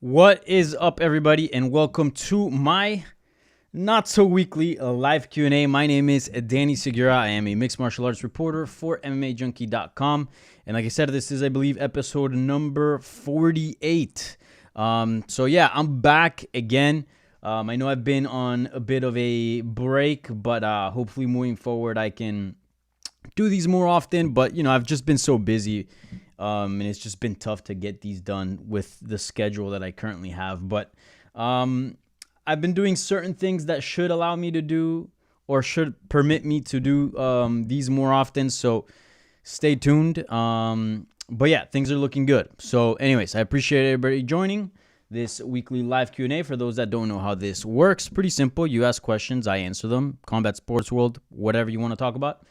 What is up, everybody, and welcome to my not so weekly live Q&A. My name is Danny Segura. I am a mixed martial arts reporter for MMAJunkie.com, and like I said, this is, I believe, episode number 48. So yeah, I'm back again. I know I've been on a bit of a break, but hopefully moving forward, I can do these more often. But I've just been so busy. And it's just been tough to get these done with the schedule that I currently have. But I've been doing certain things that should allow me to do or should permit me to do these more often. So stay tuned. But yeah, things are looking good. So anyways, I appreciate everybody joining this weekly live Q&A. For those that don't know how this works, pretty simple. You ask questions, I answer them. Combat sports world, whatever you want to talk about.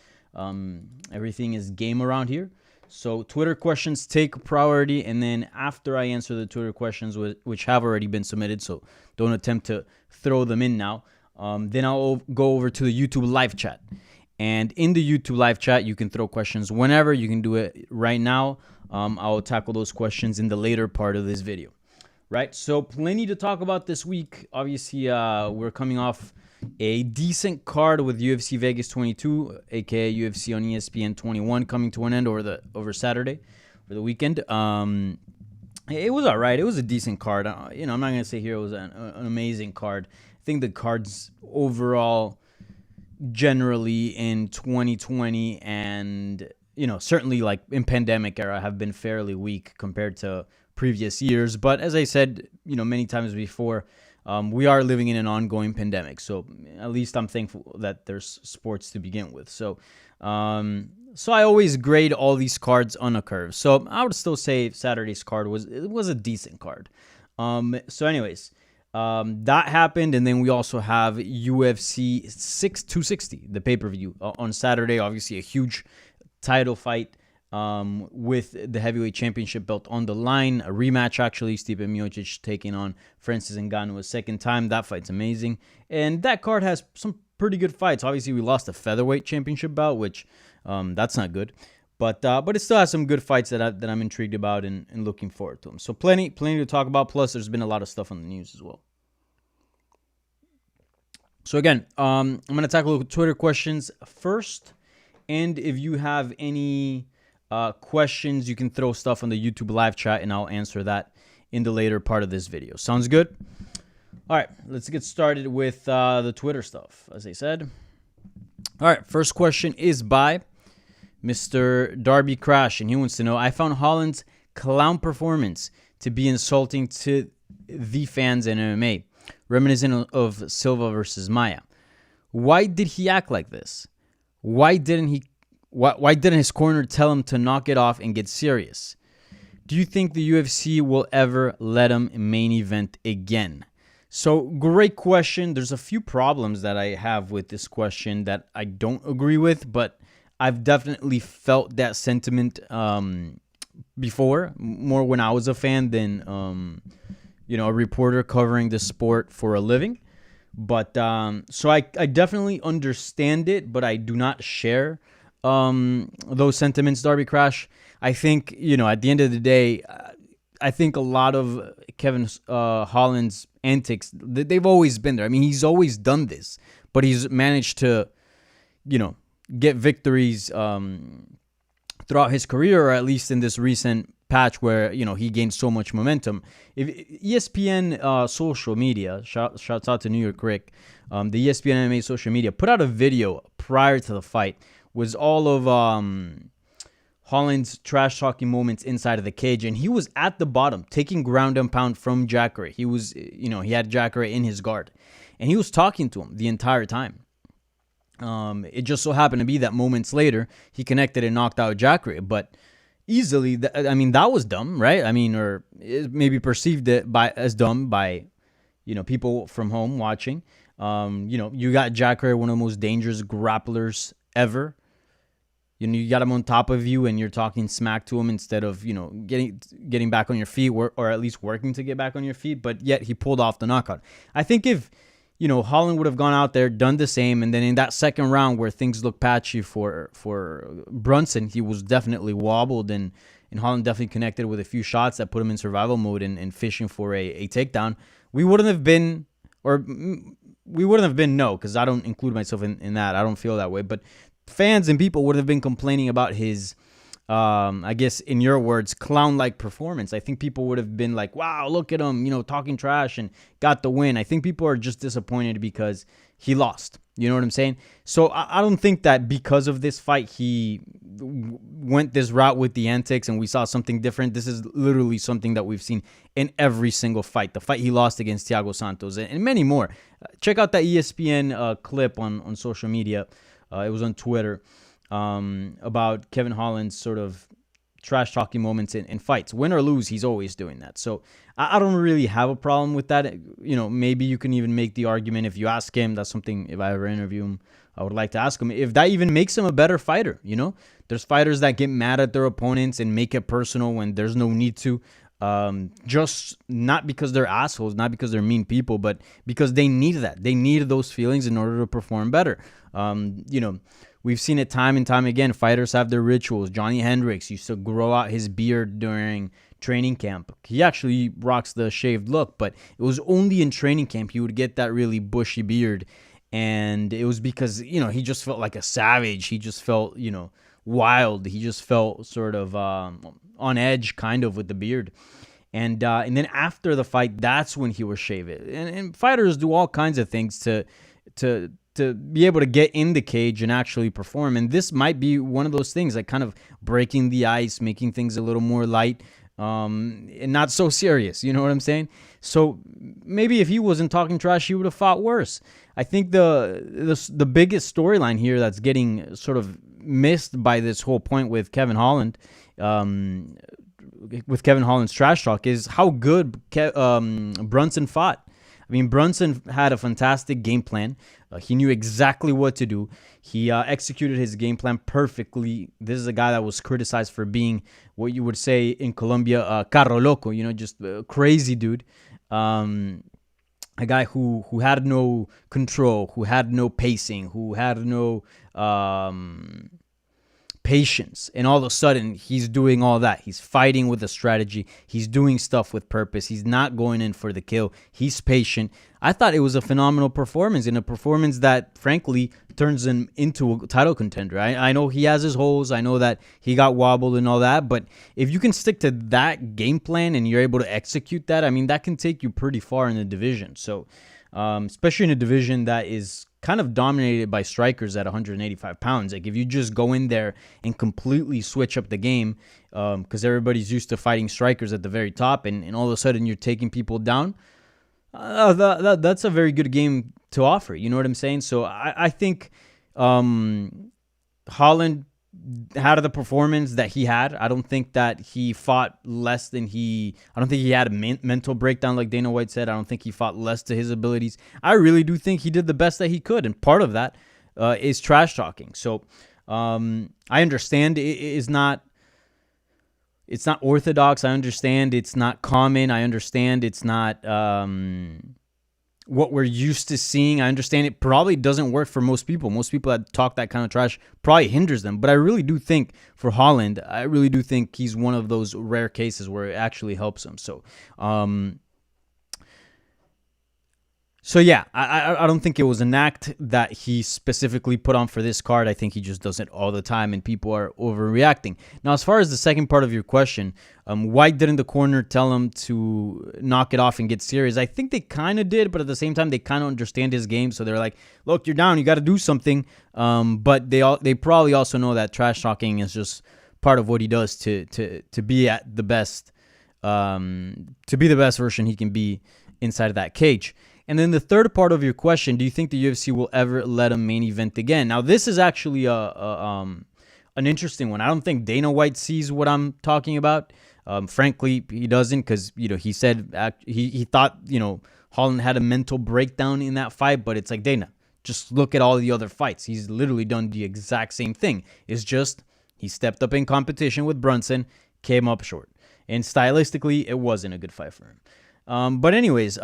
Everything is game around here. So Twitter questions take priority, and then after I answer the Twitter questions, which have already been submitted, so don't attempt to throw them in now, then I'll go over to the YouTube live chat. And in the YouTube live chat, you can throw questions whenever. You can do it right now. I'll tackle those questions in the later part of this video. Right? So plenty to talk about this week. Obviously, we're coming off a decent card with UFC Vegas 22, aka UFC on ESPN 21, coming to an end over Saturday, for the weekend. It was all right. It was a decent card. I'm not gonna say here it was an amazing card. I think the cards overall, generally in 2020 and certainly like in pandemic era, have been fairly weak compared to previous years. But as I said, many times before, we are living in an ongoing pandemic, so at least I'm thankful that there's sports to begin with. So I always grade all these cards on a curve. So I would still say Saturday's card was a decent card. So anyways, that happened, and then we also have UFC 260, the pay-per-view on Saturday. Obviously, a huge title fight. With the heavyweight championship belt on the line, a rematch actually, Stipe Miocic taking on Francis Ngannou a second time. That fight's amazing, and that card has some pretty good fights. Obviously, we lost the featherweight championship bout, which that's not good, but it still has some good fights that I'm intrigued about and looking forward to them. So plenty to talk about. Plus, there's been a lot of stuff on the news as well. So again, I'm gonna tackle Twitter questions first, and if you have any questions, you can throw stuff on the YouTube live chat, and I'll answer that in the later part of this video. Sounds good? All right, let's get started with the Twitter stuff, as I said. All right, first question is by Mr. Darby Crash, and he wants to know, I found Holland's clown performance to be insulting to the fans in MMA, reminiscent of Silva versus Maia. Why did he act like this? Why didn't his corner tell him to knock it off and get serious? Do you think the UFC will ever let him main event again? So, great question. There's a few problems that I have with this question that I don't agree with, but I've definitely felt that sentiment before, more when I was a fan than a reporter covering the sport for a living. But so I definitely understand it, but I do not share those sentiments, Darby Crash. I think, at the end of the day, I think a lot of Kevin Holland's antics, they've always been there. I mean, he's always done this, but he's managed to, get victories throughout his career, or at least in this recent patch where, he gained so much momentum. If ESPN social media, shouts out to New York Rick, the ESPN MMA social media put out a video prior to the fight, was all of Holland's trash-talking moments inside of the cage, and he was at the bottom, taking ground and pound from Jacare. He was, he had Jacare in his guard, and he was talking to him the entire time. It just so happened to be that moments later, he connected and knocked out Jacare, but easily, that was dumb, right? Or maybe perceived as dumb by, people from home watching. You got Jacare, one of the most dangerous grapplers ever. You got him on top of you, and you're talking smack to him instead of, getting back on your feet, or at least working to get back on your feet. But yet he pulled off the knockout. I think if, Holland would have gone out there, done the same, and then in that second round where things looked patchy for Brunson, he was definitely wobbled and and Holland definitely connected with a few shots that put him in survival mode and fishing for a takedown, we wouldn't have been, no, because I don't include myself in that. I don't feel that way. But fans and people would have been complaining about his, I guess, in your words, clown-like performance. I think people would have been like, wow, look at him, talking trash and got the win. I think people are just disappointed because he lost. You know what I'm saying? So I don't think that because of this fight, he went this route with the Antics and we saw something different. This is literally something that we've seen in every single fight. The fight he lost against Thiago Santos and many more. Check out that ESPN clip on social media. It was on Twitter about Kevin Holland's sort of trash-talking moments in fights. Win or lose, he's always doing that. So I don't really have a problem with that. Maybe you can even make the argument if you ask him. That's something, if I ever interview him, I would like to ask him if that even makes him a better fighter. There's fighters that get mad at their opponents and make it personal when there's no need to. Just not because they're assholes, not because they're mean people, but because they need that. They need those feelings in order to perform better. We've seen it time and time again. Fighters have their rituals. Johnny Hendricks used to grow out his beard during training camp. He actually rocks the shaved look, but it was only in training camp he would get that really bushy beard. And it was because, he just felt like a savage. He just felt, wild. He just felt sort of on edge kind of with the beard. And then after the fight, that's when he would shave it. And fighters do all kinds of things to be able to get in the cage and actually perform. And this might be one of those things, like kind of breaking the ice, making things a little more light and not so serious. You know what I'm saying? So maybe if he wasn't talking trash, he would have fought worse. I think the biggest storyline here that's getting sort of missed by this whole point with Kevin Holland, with Kevin Holland's trash talk, is how good Brunson fought. I mean, Brunson had a fantastic game plan. He knew exactly what to do. He executed his game plan perfectly. This is a guy that was criticized for being what you would say in Colombia, carro loco, just a crazy dude. A guy who had no control, who had no pacing, who had no patience, and all of a sudden he's doing all that. He's fighting with a strategy. He's doing stuff with purpose. He's not going in for the kill. He's patient. I thought it was a phenomenal performance, and a performance that frankly turns him into a title contender. I know he has his holes. I know that he got wobbled and all that, but if you can stick to that game plan and you're able to execute that, I mean, that can take you pretty far in the division. So especially in a division that is kind of dominated by strikers at 185 pounds. Like if you just go in there and completely switch up the game, because everybody's used to fighting strikers at the very top, and all of a sudden you're taking people down, that's a very good game to offer. You know what I'm saying? So I think Holland had the performance that he had. I don't think that he fought less than I don't think he had a mental breakdown like Dana White said. I don't think he fought less to his abilities. I really do think he did the best that he could, and part of that is trash talking. So I understand it's not orthodox. I understand it's not common. I understand it's not what we're used to seeing. I understand it probably doesn't work for most people. Most people that talk that kind of trash probably hinders them. But I really do think for Holland, I really do think he's one of those rare cases where it actually helps him. So yeah, I don't think it was an act that he specifically put on for this card. I think he just does it all the time, and people are overreacting. Now, as far as the second part of your question, why didn't the corner tell him to knock it off and get serious? I think they kind of did, but at the same time, they kind of understand his game. So they're like, look, you're down. You got to do something. But they probably also know that trash talking is just part of what he does to be at the best, to be the best version he can be inside of that cage. And then the third part of your question, do you think the UFC will ever let him main event again? Now, this is actually an interesting one. I don't think Dana White sees what I'm talking about. Frankly, he doesn't, because he said he thought Holland had a mental breakdown in that fight, but it's like, Dana, just look at all the other fights. He's literally done the exact same thing. It's just he stepped up in competition with Brunson, came up short, and stylistically, it wasn't a good fight for him. But anyways,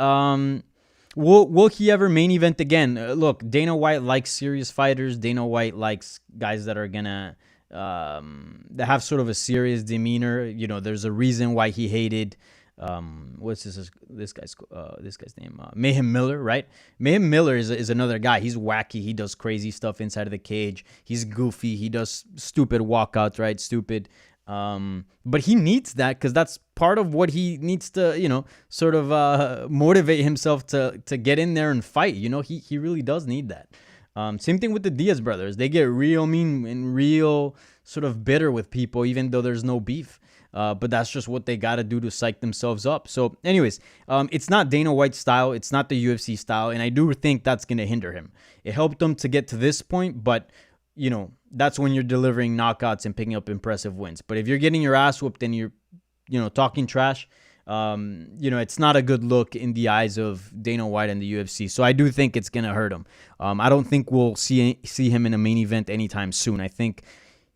will he ever main event again? Look, Dana White likes serious fighters. Dana White likes guys that are gonna that have sort of a serious demeanor. You know, there's a reason why he hated what's this guy's name? Mayhem Miller, right? Mayhem Miller is another guy. He's wacky. He does crazy stuff inside of the cage. He's goofy. He does stupid walkouts, right? Stupid. But he needs that because that's part of what he needs to, you know, sort of motivate himself to get in there and fight. You know, he really does need that. Same thing with the Diaz brothers. They get real mean and real sort of bitter with people, even though there's no beef. But that's just what they got to do to psych themselves up. So anyways, it's not Dana White's style. It's not the UFC style. And I do think that's going to hinder him. It helped him to get to this point, but, you know, that's when you're delivering knockouts and picking up impressive wins. But if you're getting your ass whooped and you're, you know, talking trash, you know, it's not a good look in the eyes of Dana White and the UFC. So I do think it's going to hurt him. I don't think we'll see him in a main event anytime soon. I think,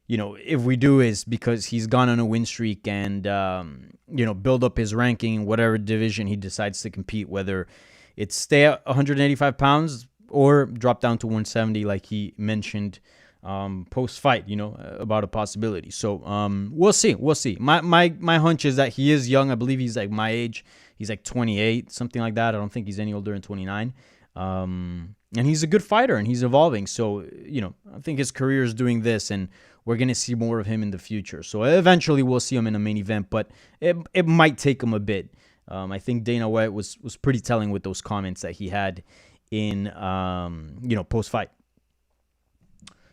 you know, if we do is because he's gone on a win streak and, you know, build up his ranking in whatever division he decides to compete, whether it's stay at 185 pounds or drop down to 170 like he mentioned post-fight, you know, about a possibility. So we'll see. We'll see. My hunch is that he is young. I believe he's like my age. He's like 28, something like that. I don't think he's any older than 29. And he's a good fighter and he's evolving. So, you know, I think his career is doing this and we're going to see more of him in the future. So eventually we'll see him in a main event, but it might take him a bit. I think Dana White was pretty telling with those comments that he had in, you know, post-fight.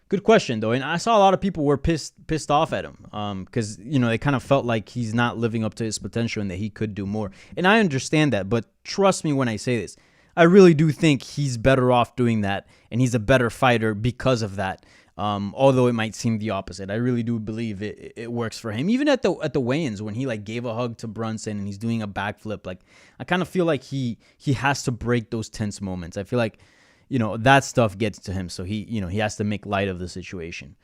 Good question, though. And I saw a lot of people were pissed off at him because, you know, they kind of felt like he's not living up to his potential and that he could do more. And I understand that, but trust me when I say this. I really do think he's better off doing that, and he's a better fighter because of that. Although it might seem the opposite, I really do believe it works for him. Even at the weigh-ins when he like gave a hug to Brunson and he's doing a backflip, like I kind of feel like he has to break those tense moments. I feel like, you know, that stuff gets to him, so he has to make light of the situation.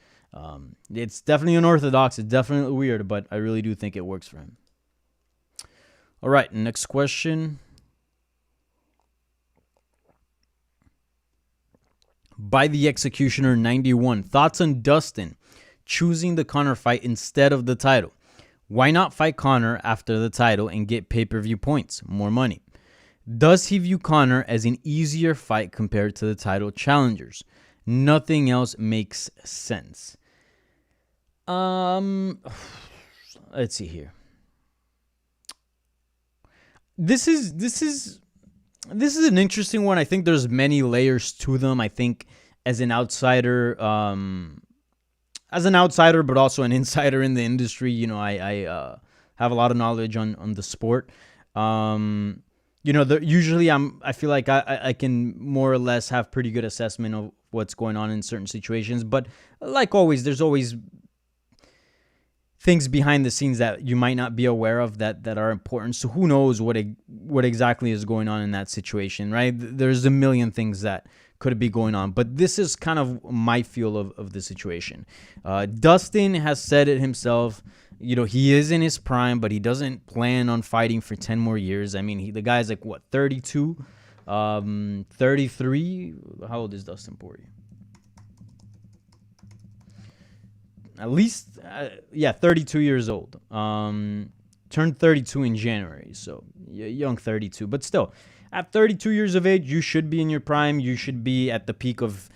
It's definitely unorthodox. It's definitely weird, but I really do think it works for him. All right, next question. By the Executioner 91. Thoughts on Dustin choosing the Conor fight instead of the title? Why not fight Conor after the title and get pay-per-view points, more money? Does he view Conor as an easier fight compared to the title challengers? Nothing else makes sense. Let's see here. This is an interesting one. I think there's many layers to them. I think as an outsider, but also an insider in the industry, you know, I have a lot of knowledge on the sport. You know, usually I feel like I can more or less have pretty good assessment of what's going on in certain situations. But like always, there's always things behind the scenes that you might not be aware of that are important. So who knows what exactly is going on in that situation, right? There's a million things that could be going on. But this is kind of my feel of the situation. Dustin has said it himself. You know, he is in his prime, but he doesn't plan on fighting for 10 more years. I mean, the guy's like, what, 32? 33? How old is Dustin Poirier? At least, 32 years old. Turned 32 in January, so young 32. But still, at 32 years of age, you should be in your prime. You should be at the peak of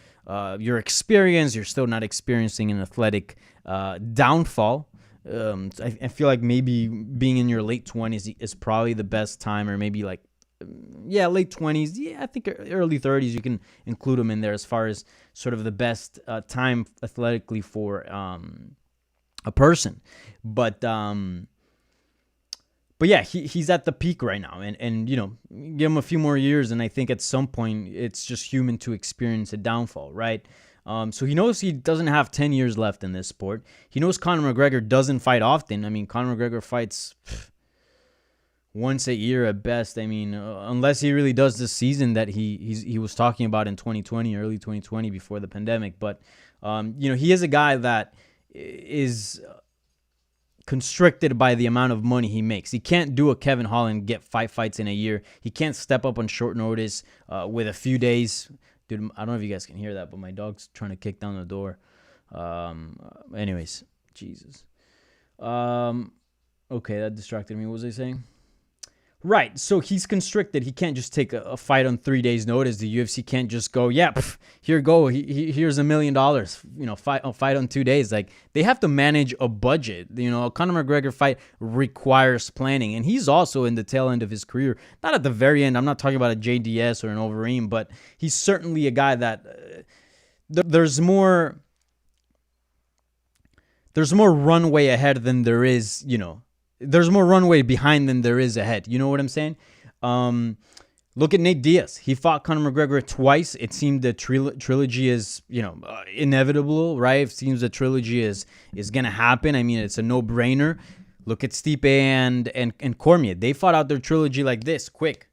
your experience. You're still not experiencing an athletic downfall. I feel like maybe being in your late 20s is probably the best time, or maybe like, late 20s. Yeah, I think early 30s, you can include them in there as far as sort of the best time athletically for a person. But yeah, he's at the peak right now, and you know, give him a few more years, and I think at some point it's just human to experience a downfall, right? So he knows he doesn't have 10 years left in this sport. He knows Conor McGregor doesn't fight often. I mean, Conor McGregor fights once a year at best. I mean, unless he really does this season that he was talking about in 2020, early 2020, before the pandemic. But you know, he is a guy that is constricted by the amount of money he makes. He can't do a Kevin Holland, get 5 fights in a year. He can't step up on short notice with a few days. Dude, I don't know if you guys can hear that, but my dog's trying to kick down the door. Anyways, Jesus. Okay, that distracted me. What was I saying? Right, so he's constricted. He can't just take a fight on 3 days' notice. The UFC can't just go, here go. Here's $1 million. Fight on 2 days. Like, they have to manage a budget. A Conor McGregor fight requires planning, and he's also in the tail end of his career. Not at the very end. I'm not talking about a JDS or an Overeem, but he's certainly a guy that there's more runway ahead than there is, there's more runway behind than there is ahead. You know what I'm saying? Look at Nate Diaz. He fought Conor McGregor twice. It seemed the trilogy is, inevitable, right? It seems the trilogy is going to happen. I mean, it's a no-brainer. Look at Stipe and Cormier. They fought out their trilogy like this, quick.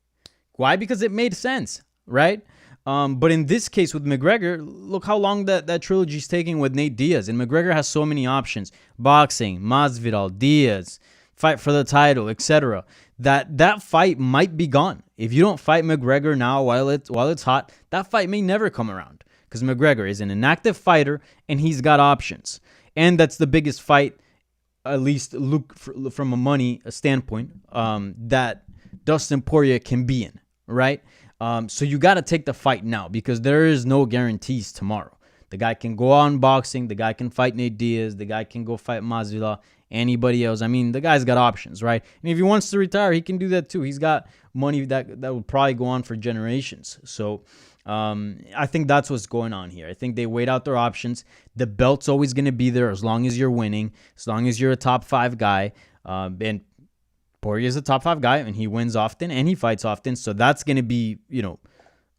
Why? Because it made sense, right? But in this case with McGregor, look how long that trilogy is taking with Nate Diaz. And McGregor has so many options. Boxing, Masvidal, Diaz, fight for the title, etc. That fight might be gone. If you don't fight McGregor now while it's hot, that fight may never come around. Because McGregor is an inactive fighter and he's got options. And that's the biggest fight, at least look from a money standpoint, that Dustin Poirier can be in, right? So you got to take the fight now because there is no guarantees tomorrow. The guy can go on boxing. The guy can fight Nate Diaz. The guy can go fight Masvidal. Anybody else. I mean, the guy's got options, right? And if he wants to retire, he can do that too. He's got money that will probably go on for generations. So I think that's what's going on here. I think they weighed out their options. The belt's always going to be there as long as you're winning, as long as you're a top 5 guy. And Poirier's a top 5 guy, and he wins often, and he fights often. So that's going to be,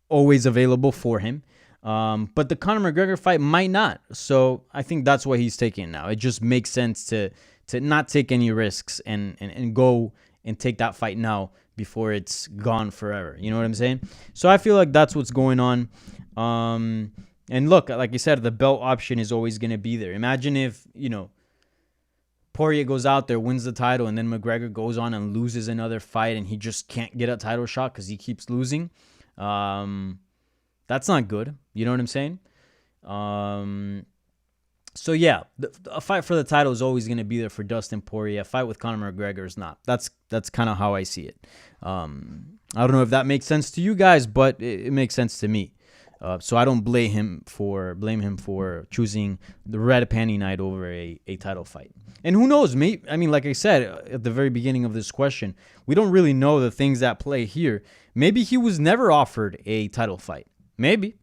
always available for him. But the Conor McGregor fight might not. So I think that's why he's taking it now. It just makes sense to not take any risks and go and take that fight now before it's gone forever. You know what I'm saying? So I feel like that's what's going on. And look, like I said, the belt option is always going to be there. Imagine if, Poirier goes out there, wins the title, and then McGregor goes on and loses another fight and he just can't get a title shot because he keeps losing. That's not good. You know what I'm saying? So yeah, a fight for the title is always going to be there for Dustin Poirier. A fight with Conor McGregor is not. That's kind of how I see it. I don't know if that makes sense to you guys, but it makes sense to me. So I don't blame him for choosing the red panty night over a title fight. And who knows? Like I said at the very beginning of this question, we don't really know the things at play here. Maybe he was never offered a title fight. Maybe.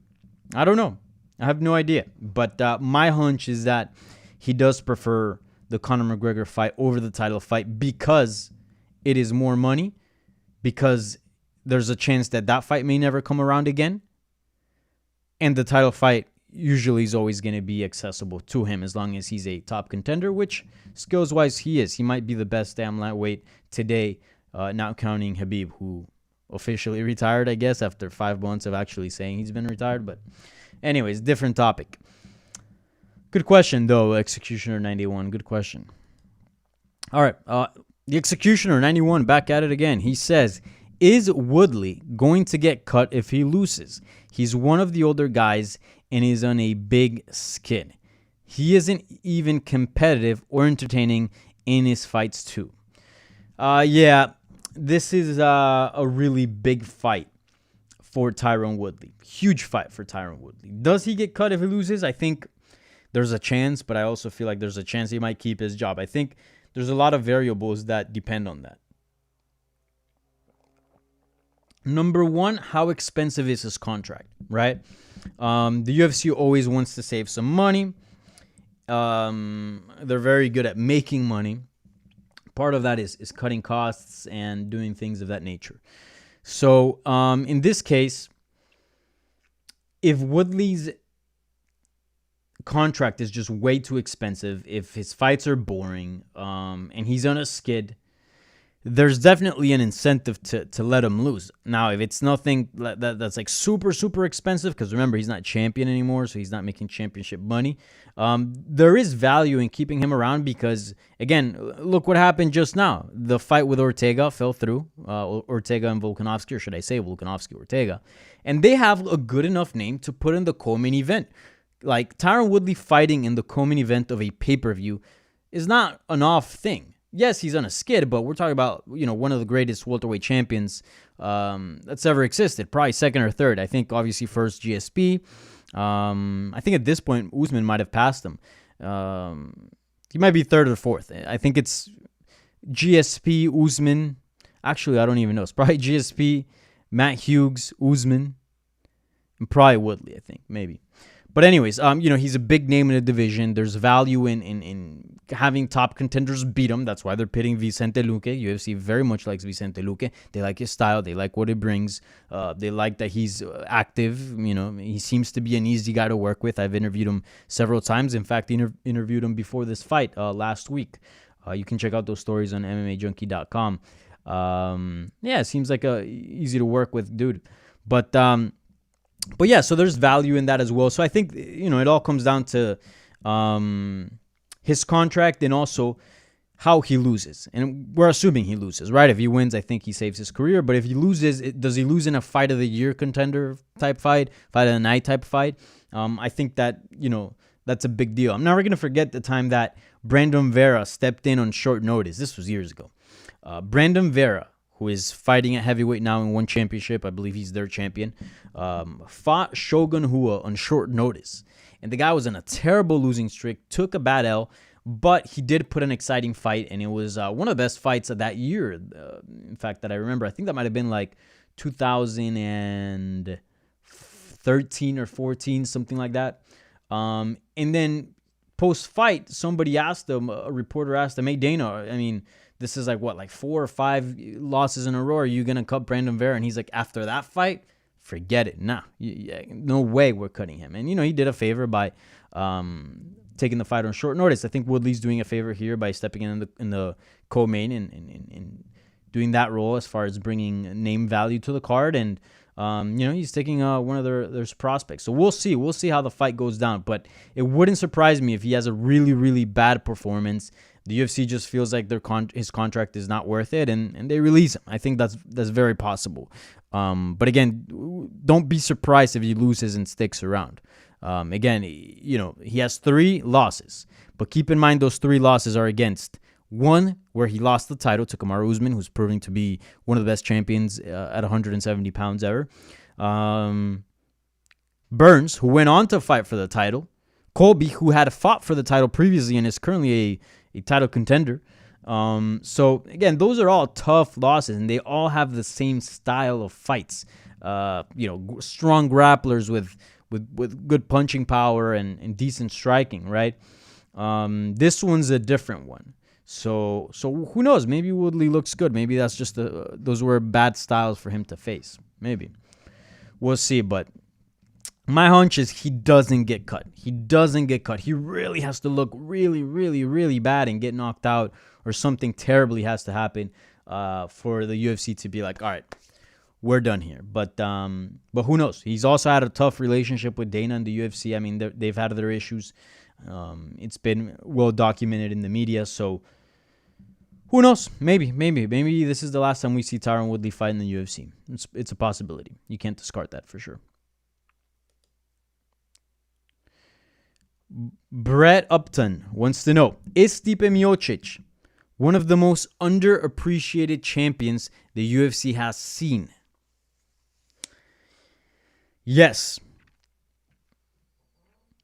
I don't know. I have no idea. But my hunch is that he does prefer the Conor McGregor fight over the title fight because it is more money, because there's a chance that fight may never come around again. And the title fight usually is always going to be accessible to him as long as he's a top contender, which skills-wise he is. He might be the best damn lightweight today, not counting Habib, who officially retired, I guess, after 5 months of actually saying he's been retired. But anyways, different topic. Good question, though, Executioner 91. Good question. All right. The Executioner 91, back at it again. He says, is Woodley going to get cut if he loses? He's one of the older guys and is on a big skid. He isn't even competitive or entertaining in his fights, too. Yeah, this is a really big fight for Tyron Woodley. Huge fight for Tyron Woodley. Does he get cut if he loses? I think there's a chance, but I also feel like there's a chance he might keep his job. I think there's a lot of variables that depend on that. Number one, how expensive is his contract, right? The UFC always wants to save some money. They're very good at making money. Part of that is cutting costs and doing things of that nature. So in this case, if Woodley's contract is just way too expensive, if his fights are boring, and he's on a skid, there's definitely an incentive to let him lose. Now, if it's nothing that's like super, super expensive, because remember, he's not champion anymore, so he's not making championship money, there is value in keeping him around because, again, look what happened just now. The fight with Ortega fell through, Ortega and Volkanovski, or should I say Volkanovski-Ortega, and they have a good enough name to put in the co-main event. Like, Tyron Woodley fighting in the co-main event of a pay-per-view is not an off thing. Yes, he's on a skid, but we're talking about, one of the greatest welterweight champions that's ever existed. Probably second or third. I think, obviously, first GSP. I think at this point, Usman might have passed him. He might be third or fourth. I think it's GSP, Usman. Actually, I don't even know. It's probably GSP, Matt Hughes, Usman, and probably Woodley, I think, maybe. But anyways, he's a big name in the division. There's value in having top contenders beat him. That's why they're pitting Vicente Luque. UFC very much likes Vicente Luque. They like his style. They like what it brings. They like that he's active. He seems to be an easy guy to work with. I've interviewed him several times. In fact, interviewed him before this fight last week. You can check out those stories on MMAJunkie.com. It seems like a easy to work with dude. But yeah, so there's value in that as well. So I think, it all comes down to his contract and also how he loses. And we're assuming he loses, right? If he wins, I think he saves his career. But if he loses, does he lose in a fight of the year contender type fight of the night type fight? I think that, that's a big deal. I'm never going to forget the time that Brandon Vera stepped in on short notice. This was years ago. Brandon Vera, who is fighting at heavyweight now in one championship. I believe he's their champion. Fought Shogun Rua on short notice. And the guy was on a terrible losing streak, took a bad L, but he did put an exciting fight, and it was one of the best fights of that year. In fact, that I remember. I think that might have been like 2013 or 14, something like that. And then post-fight, somebody asked him, a reporter asked him, hey, Dana, this is like 4 or 5 losses in a row. Are you going to cut Brandon Vera? And he's like, after that fight, forget it. Nah, no way we're cutting him. And, he did a favor by taking the fight on short notice. I think Woodley's doing a favor here by stepping in the co-main and doing that role as far as bringing name value to the card. And, he's taking one of their prospects. So we'll see. We'll see how the fight goes down. But it wouldn't surprise me if he has a really, really bad performance. The UFC just feels like his contract is not worth it, and they release him. I think that's very possible. But again, don't be surprised if he loses and sticks around. Again, he has 3 losses, but keep in mind those 3 losses are against one where he lost the title to Kamaru Usman, who's proving to be one of the best champions at 170 pounds ever. Burns, who went on to fight for the title. Colby, who had fought for the title previously and is currently a title contender. So again, those are all tough losses, and they all have the same style of fights. Strong grapplers with good punching power and decent striking, right? This one's a different one. So who knows? Maybe Woodley looks good. Maybe that's just those were bad styles for him to face. Maybe we'll see. But my hunch is he doesn't get cut. He doesn't get cut. He really has to look really, really, really bad and get knocked out, or something terribly has to happen for the UFC to be like, all right, we're done here. But who knows? He's also had a tough relationship with Dana and the UFC. They've had their issues. It's been well documented in the media. So who knows? Maybe this is the last time we see Tyron Woodley fight in the UFC. It's a possibility. You can't discard that for sure. Brett Upton wants to know, is Stipe Miocic one of the most underappreciated champions the UFC has seen? Yes.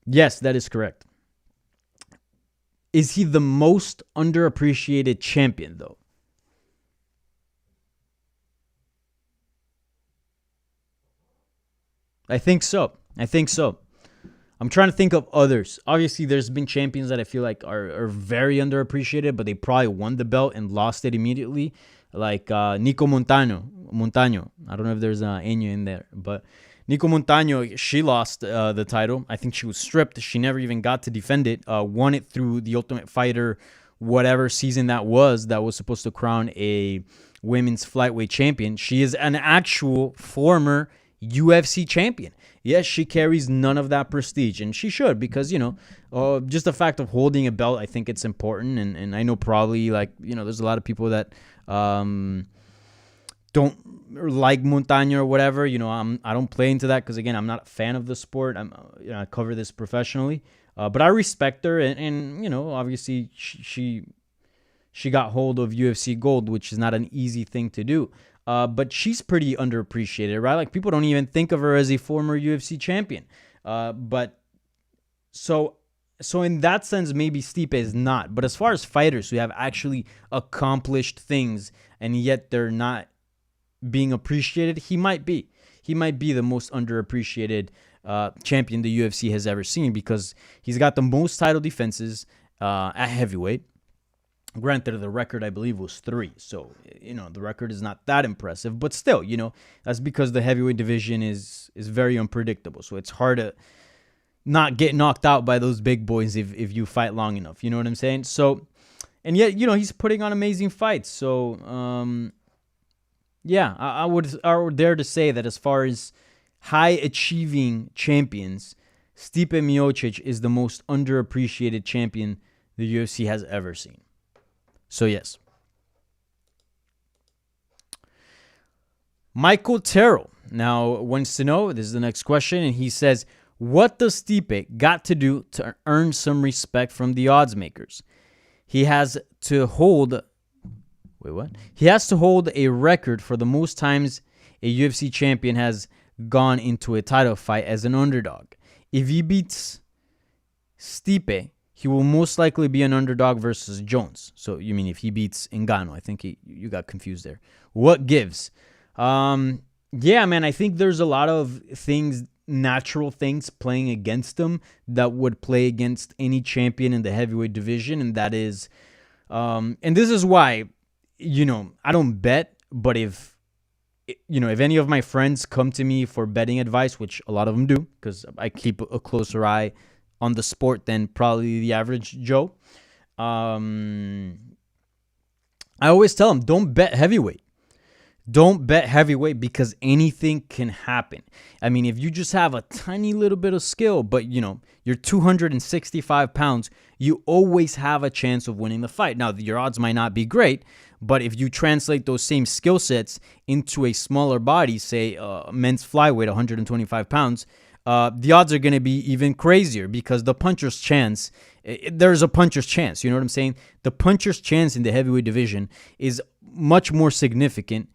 Yes, that is correct. Is he the most underappreciated champion, though? I think so. I'm trying to think of others. Obviously, there's been champions that I feel like are very underappreciated, but they probably won the belt and lost it immediately. Like Nico Montano. I don't know if there's an Enya in there, but Nico Montano, she lost the title. I think she was stripped. She never even got to defend it. Won it through the Ultimate Fighter, whatever season that was supposed to crown a women's flyweight champion. She is an actual former UFC champion. Yes, she carries none of that prestige, and she should, because, just the fact of holding a belt, I think it's important, and I know probably, there's a lot of people that don't like Montaño or whatever. I don't play into that because, again, I'm not a fan of the sport. I cover this professionally. But I respect her, and obviously she got hold of UFC Gold, which is not an easy thing to do. But she's pretty underappreciated, right? Like, people don't even think of her as a former UFC champion. But so in that sense, maybe Stipe is not. But as far as fighters who have actually accomplished things and yet they're not being appreciated, he might be. He might be the most underappreciated champion the UFC has ever seen, because he's got the most title defenses at heavyweight. Granted, the record, I believe, was 3. So, the record is not that impressive. But still, that's because the heavyweight division is very unpredictable. So it's hard to not get knocked out by those big boys if you fight long enough. You know what I'm saying? So, and yet, he's putting on amazing fights. So, yeah, I would dare to say that as far as high-achieving champions, Stipe Miocic is the most underappreciated champion the UFC has ever seen. So, yes. Michael Terrell now wants to know, this is the next question, and he says, what does Stipe got to do to earn some respect from the odds makers? He has to hold... Wait, what? He has to hold a record for the most times a UFC champion has gone into a title fight as an underdog. If he beats Stipe, he will most likely be an underdog versus Jones. So, you mean if he beats Ngannou? I think you got confused there. What gives? Yeah, man, I think there's a lot of things, natural things playing against him that would play against any champion in the heavyweight division, and that is, and this is why, I don't bet, but if any of my friends come to me for betting advice, which a lot of them do, because I keep a closer eye on the sport than probably the average Joe, I always tell them, don't bet heavyweight. Don't bet heavyweight because anything can happen. I mean, if you just have a tiny little bit of skill, but, you're 265 pounds, you always have a chance of winning the fight. Now, your odds might not be great, but if you translate those same skill sets into a smaller body, say men's flyweight, 125 pounds, the odds are going to be even crazier because the puncher's chance, there's a puncher's chance. You know what I'm saying? The puncher's chance in the heavyweight division is much more significant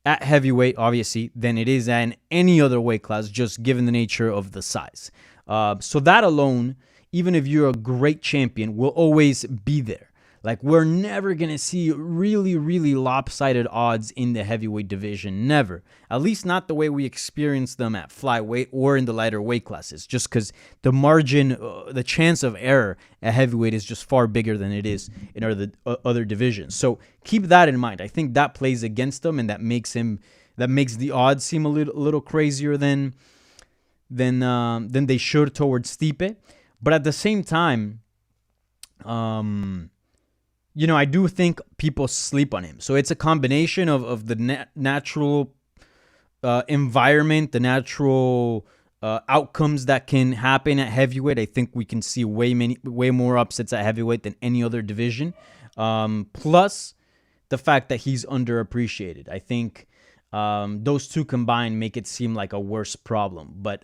at heavyweight, obviously, than it is in any other weight class, just given the nature of the size. So that alone, even if you're a great champion, will always be there. Like, we're never going to see really, really lopsided odds in the heavyweight division. Never. At least not the way we experience them at flyweight or in the lighter weight classes. Just because the margin, the chance of error at heavyweight is just far bigger than it is in other divisions. So keep that in mind. I think that plays against them, and that makes the odds seem a little crazier than they should towards Stipe. But at the same time, I do think people sleep on him. So it's a combination of the natural environment, the natural outcomes that can happen at heavyweight. I think we can see way more upsets at heavyweight than any other division. Plus the fact that he's underappreciated. I think those two combined make it seem like a worse problem. But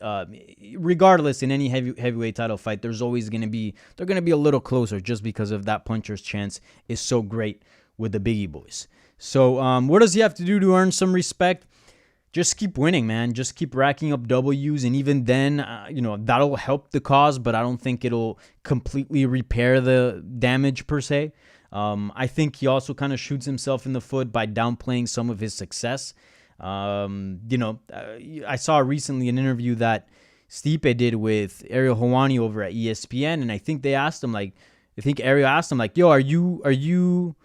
regardless, in any heavyweight title fight, they're going to be a little closer just because of that puncher's chance is so great with the biggie boys. So what does he have to do to earn some respect? Just keep winning, man. Just keep racking up W's, and even then, that'll help the cause, but I don't think it'll completely repair the damage per se. I think he also kind of shoots himself in the foot by downplaying some of his success. I saw recently an interview that Stipe did with Ariel Helwani over at ESPN, and I think Ariel asked him, yo, are you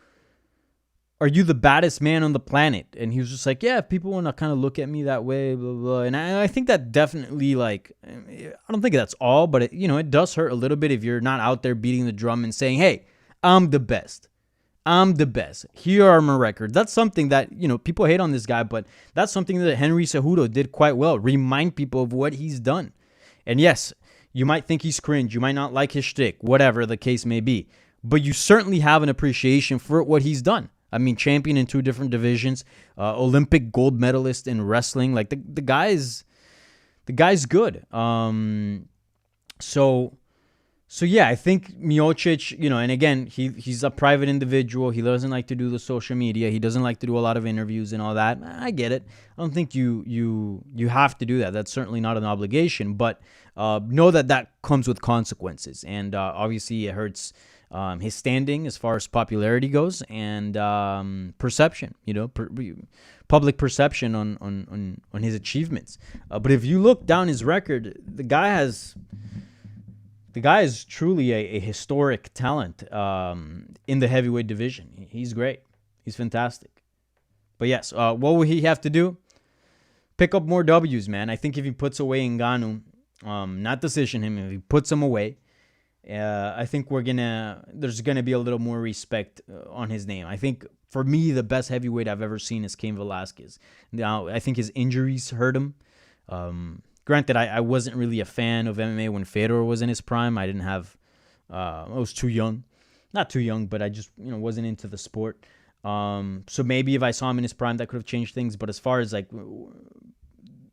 the baddest man on the planet? And he was just like, yeah, if people want to kind of look at me that way, blah, blah. And I think that definitely, I don't think that's all, but it does hurt a little bit if you're not out there beating the drum and saying, hey, I'm the best. I'm the best. Here are my records. That's something that, people hate on this guy, but that's something that Henry Cejudo did quite well. Remind people of what he's done. And yes, you might think he's cringe. You might not like his shtick, whatever the case may be. But you certainly have an appreciation for what he's done. I mean, champion in 2 different divisions, Olympic gold medalist in wrestling. Like the guy's good. So yeah, I think Miocic, and again, he's a private individual. He doesn't like to do the social media. He doesn't like to do a lot of interviews and all that. I get it. I don't think you have to do that. That's certainly not an obligation. But know that comes with consequences, and obviously it hurts his standing as far as popularity goes, and perception. Public perception on his achievements. But if you look down his record, the guy is truly a historic talent in the heavyweight division. He's great. He's fantastic. But yes, what will he have to do? Pick up more W's, man. I think if he puts away Ngannou, not decision him, if he puts him away, I think there's gonna be a little more respect on his name. I think for me, the best heavyweight I've ever seen is Cain Velasquez. Now, I think his injuries hurt him. Granted, I wasn't really a fan of MMA when Fedor was in his prime. I didn't have, I was too young. Not too young, but I just, wasn't into the sport. So maybe if I saw him in his prime, that could have changed things. But as far as like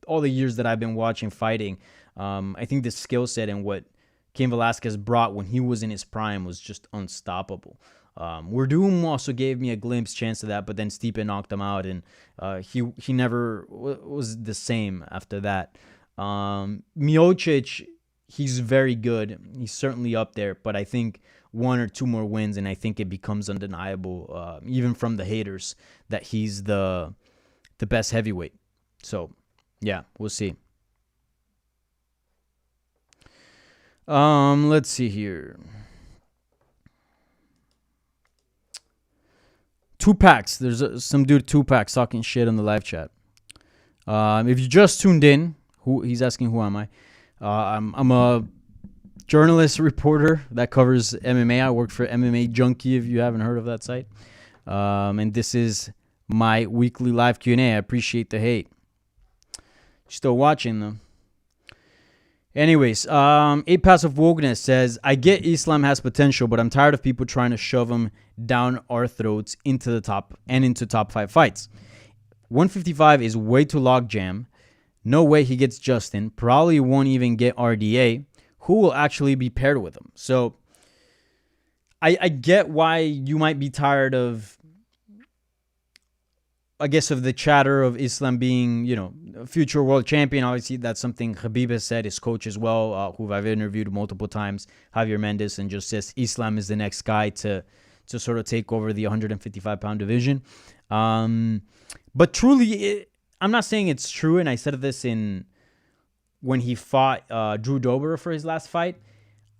all the years that I've been watching fighting, I think the skill set and what Cain Velasquez brought when he was in his prime was just unstoppable. Werdum also gave me a chance of that, but then Stipe knocked him out, and he never was the same after that. Miocic, he's very good. He's certainly up there, but I think 1 or 2 more wins, and I think it becomes undeniable, even from the haters, that he's the best heavyweight. So, yeah, we'll see. Let's see here. 2 packs. There's some dude 2 packs talking shit in the live chat. If you just tuned in, he's asking who am I? I'm a journalist reporter that covers MMA. I work for MMA Junkie, if you haven't heard of that site. And this is my weekly live Q&A. I appreciate the hate. Still watching though. Anyways, 8 Passive Wokeness says, I get Islam has potential, but I'm tired of people trying to shove him down our throats into the top and into top 5 fights. 155 is way too logjam. No way he gets Justin. Probably won't even get RDA. Who will actually be paired with him? So I get why you might be tired of, I guess, of the chatter of Islam being, a future world champion. Obviously, that's something Habib has said, his coach as well, who I've interviewed multiple times, Javier Mendez, and just says Islam is the next guy to sort of take over the 155-pound division. But truly, I'm not saying it's true, and I said this when he fought Drew Dober for his last fight.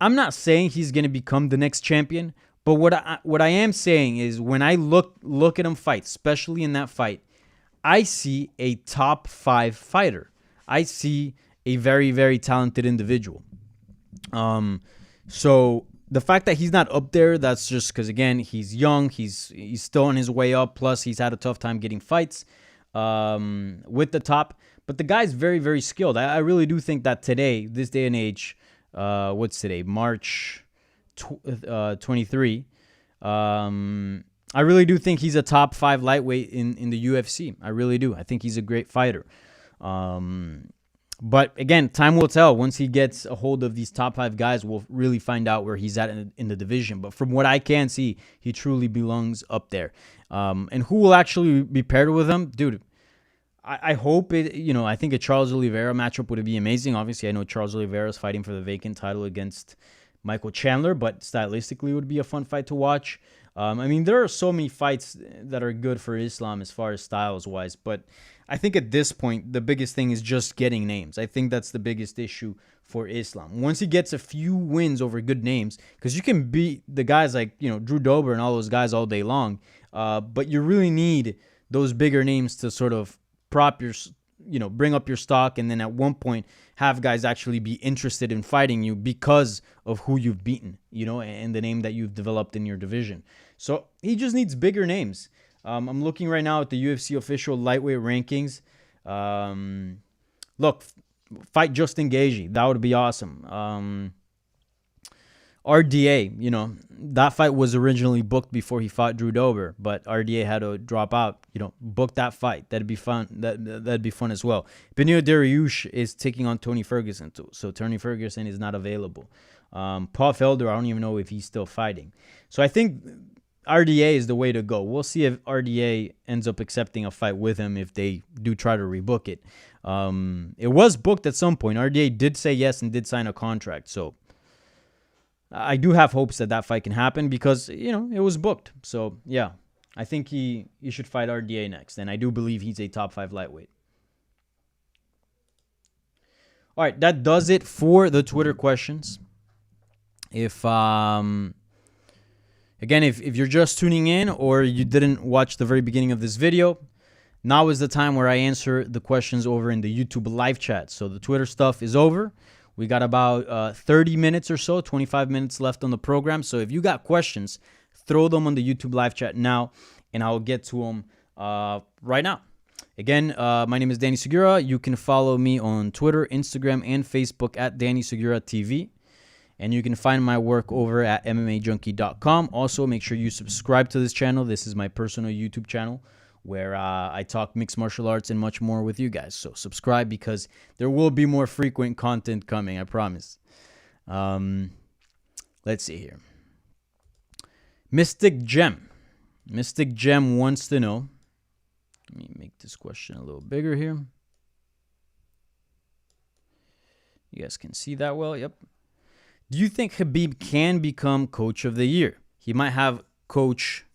I'm not saying he's going to become the next champion, but what I am saying is when I look at him fight, especially in that fight, I see a top 5 fighter. I see a very, very talented individual. So the fact that he's not up there, that's just because, again, he's young, he's still on his way up, plus he's had a tough time getting fights with the top. But the guy's very, very skilled. I really do think that today, this day and age, what's today? March 23. I really do think he's a top 5 lightweight in the UFC. I really do. I think he's a great fighter. But again, time will tell. Once he gets a hold of these top 5 guys, we'll really find out where he's at in the division. But from what I can see, he truly belongs up there. And who will actually be paired with him? Dude, I hope it, I think a Charles Oliveira matchup would be amazing. Obviously, I know Charles Oliveira is fighting for the vacant title against Michael Chandler, but stylistically it would be a fun fight to watch. I mean, there are so many fights that are good for Islam as far as styles-wise, but I think at this point, the biggest thing is just getting names. I think that's the biggest issue for Islam. Once he gets a few wins over good names, because you can beat the guys like, Drew Dober and all those guys all day long, but you really need those bigger names to sort of prop your, bring up your stock, and then at one point have guys actually be interested in fighting you because of who you've beaten, and the name that you've developed in your division. So he just needs bigger names. I'm looking right now at the UFC official lightweight rankings. Look, fight Justin Gaethje. That would be awesome. RDA, that fight was originally booked before he fought Drew Dober, but RDA had to drop out. Book that fight. That'd be fun. That'd be fun as well. Benio Dariush is taking on Tony Ferguson too, so Tony Ferguson is not available. Paul Felder, I don't even know if he's still fighting. So I think RDA is the way to go. We'll see if RDA ends up accepting a fight with him if they do try to rebook it. It was booked at some point. RDA did say yes and did sign a contract, so I do have hopes that fight can happen because, it was booked. So, yeah, I think he should fight RDA next. And I do believe he's a top 5 lightweight. All right, that does it for the Twitter questions. If you're just tuning in or you didn't watch the very beginning of this video, now is the time where I answer the questions over in the YouTube live chat. So the Twitter stuff is over. We got about 30 minutes or so, 25 minutes left on the program. So if you got questions, throw them on the YouTube live chat now, and I'll get to them right now. Again, my name is Danny Segura. You can follow me on Twitter, Instagram, and Facebook at Danny Segura TV. And you can find my work over at MMAJunkie.com. Also, make sure you subscribe to this channel. This is my personal YouTube channel where I talk mixed martial arts and much more with you guys. So subscribe because there will be more frequent content coming, I promise. Let's see here. Mystic Gem. Mystic Gem wants to know. Let me make this question a little bigger here. You guys can see that well. Yep. Do you think Habib can become coach of the year? He might have coach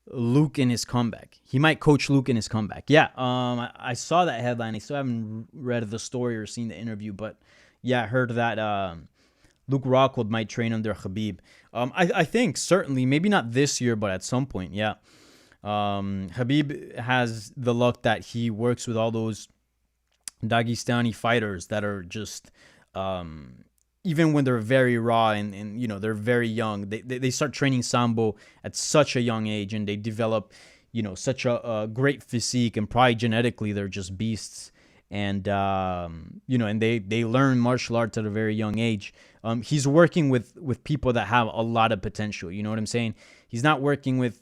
Luke in his comeback. He might coach Luke in his comeback. Yeah, I saw that headline. I still haven't read the story or seen the interview, but yeah, I heard that Luke Rockwood might train under Habib. I think certainly, maybe not this year, but at some point, yeah. Habib has the luck that he works with all those Dagestani fighters that are just... even when they're very raw and they're very young, they start training Sambo at such a young age, and they develop, such a great physique, and probably genetically they're just beasts. And, and they learn martial arts at a very young age. He's working with people that have a lot of potential. You know what I'm saying? He's not working with,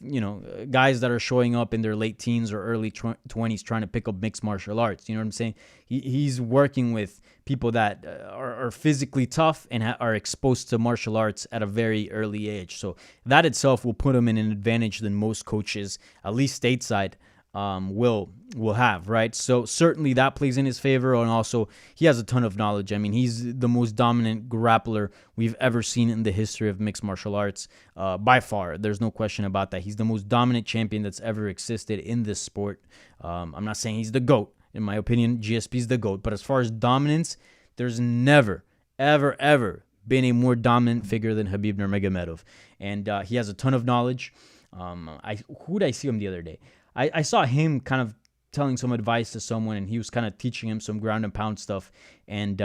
guys that are showing up in their late teens or early 20s trying to pick up mixed martial arts. You know what I'm saying? He's working with people that are physically tough and are exposed to martial arts at a very early age. So that itself will put him in an advantage than most coaches, at least stateside, will have, right? So certainly that plays in his favor, and also he has a ton of knowledge. I mean, he's the most dominant grappler we've ever seen in the history of mixed martial arts, by far. There's no question about that. He's the most dominant champion that's ever existed in this sport. I'm not saying he's the GOAT. In my opinion, GSP's the GOAT. But as far as dominance, there's never, ever, ever been a more dominant figure than Habib Nurmagomedov. And he has a ton of knowledge. Who did I see him the other day? I saw him kind of telling some advice to someone, and he was kind of teaching him some ground and pound stuff. And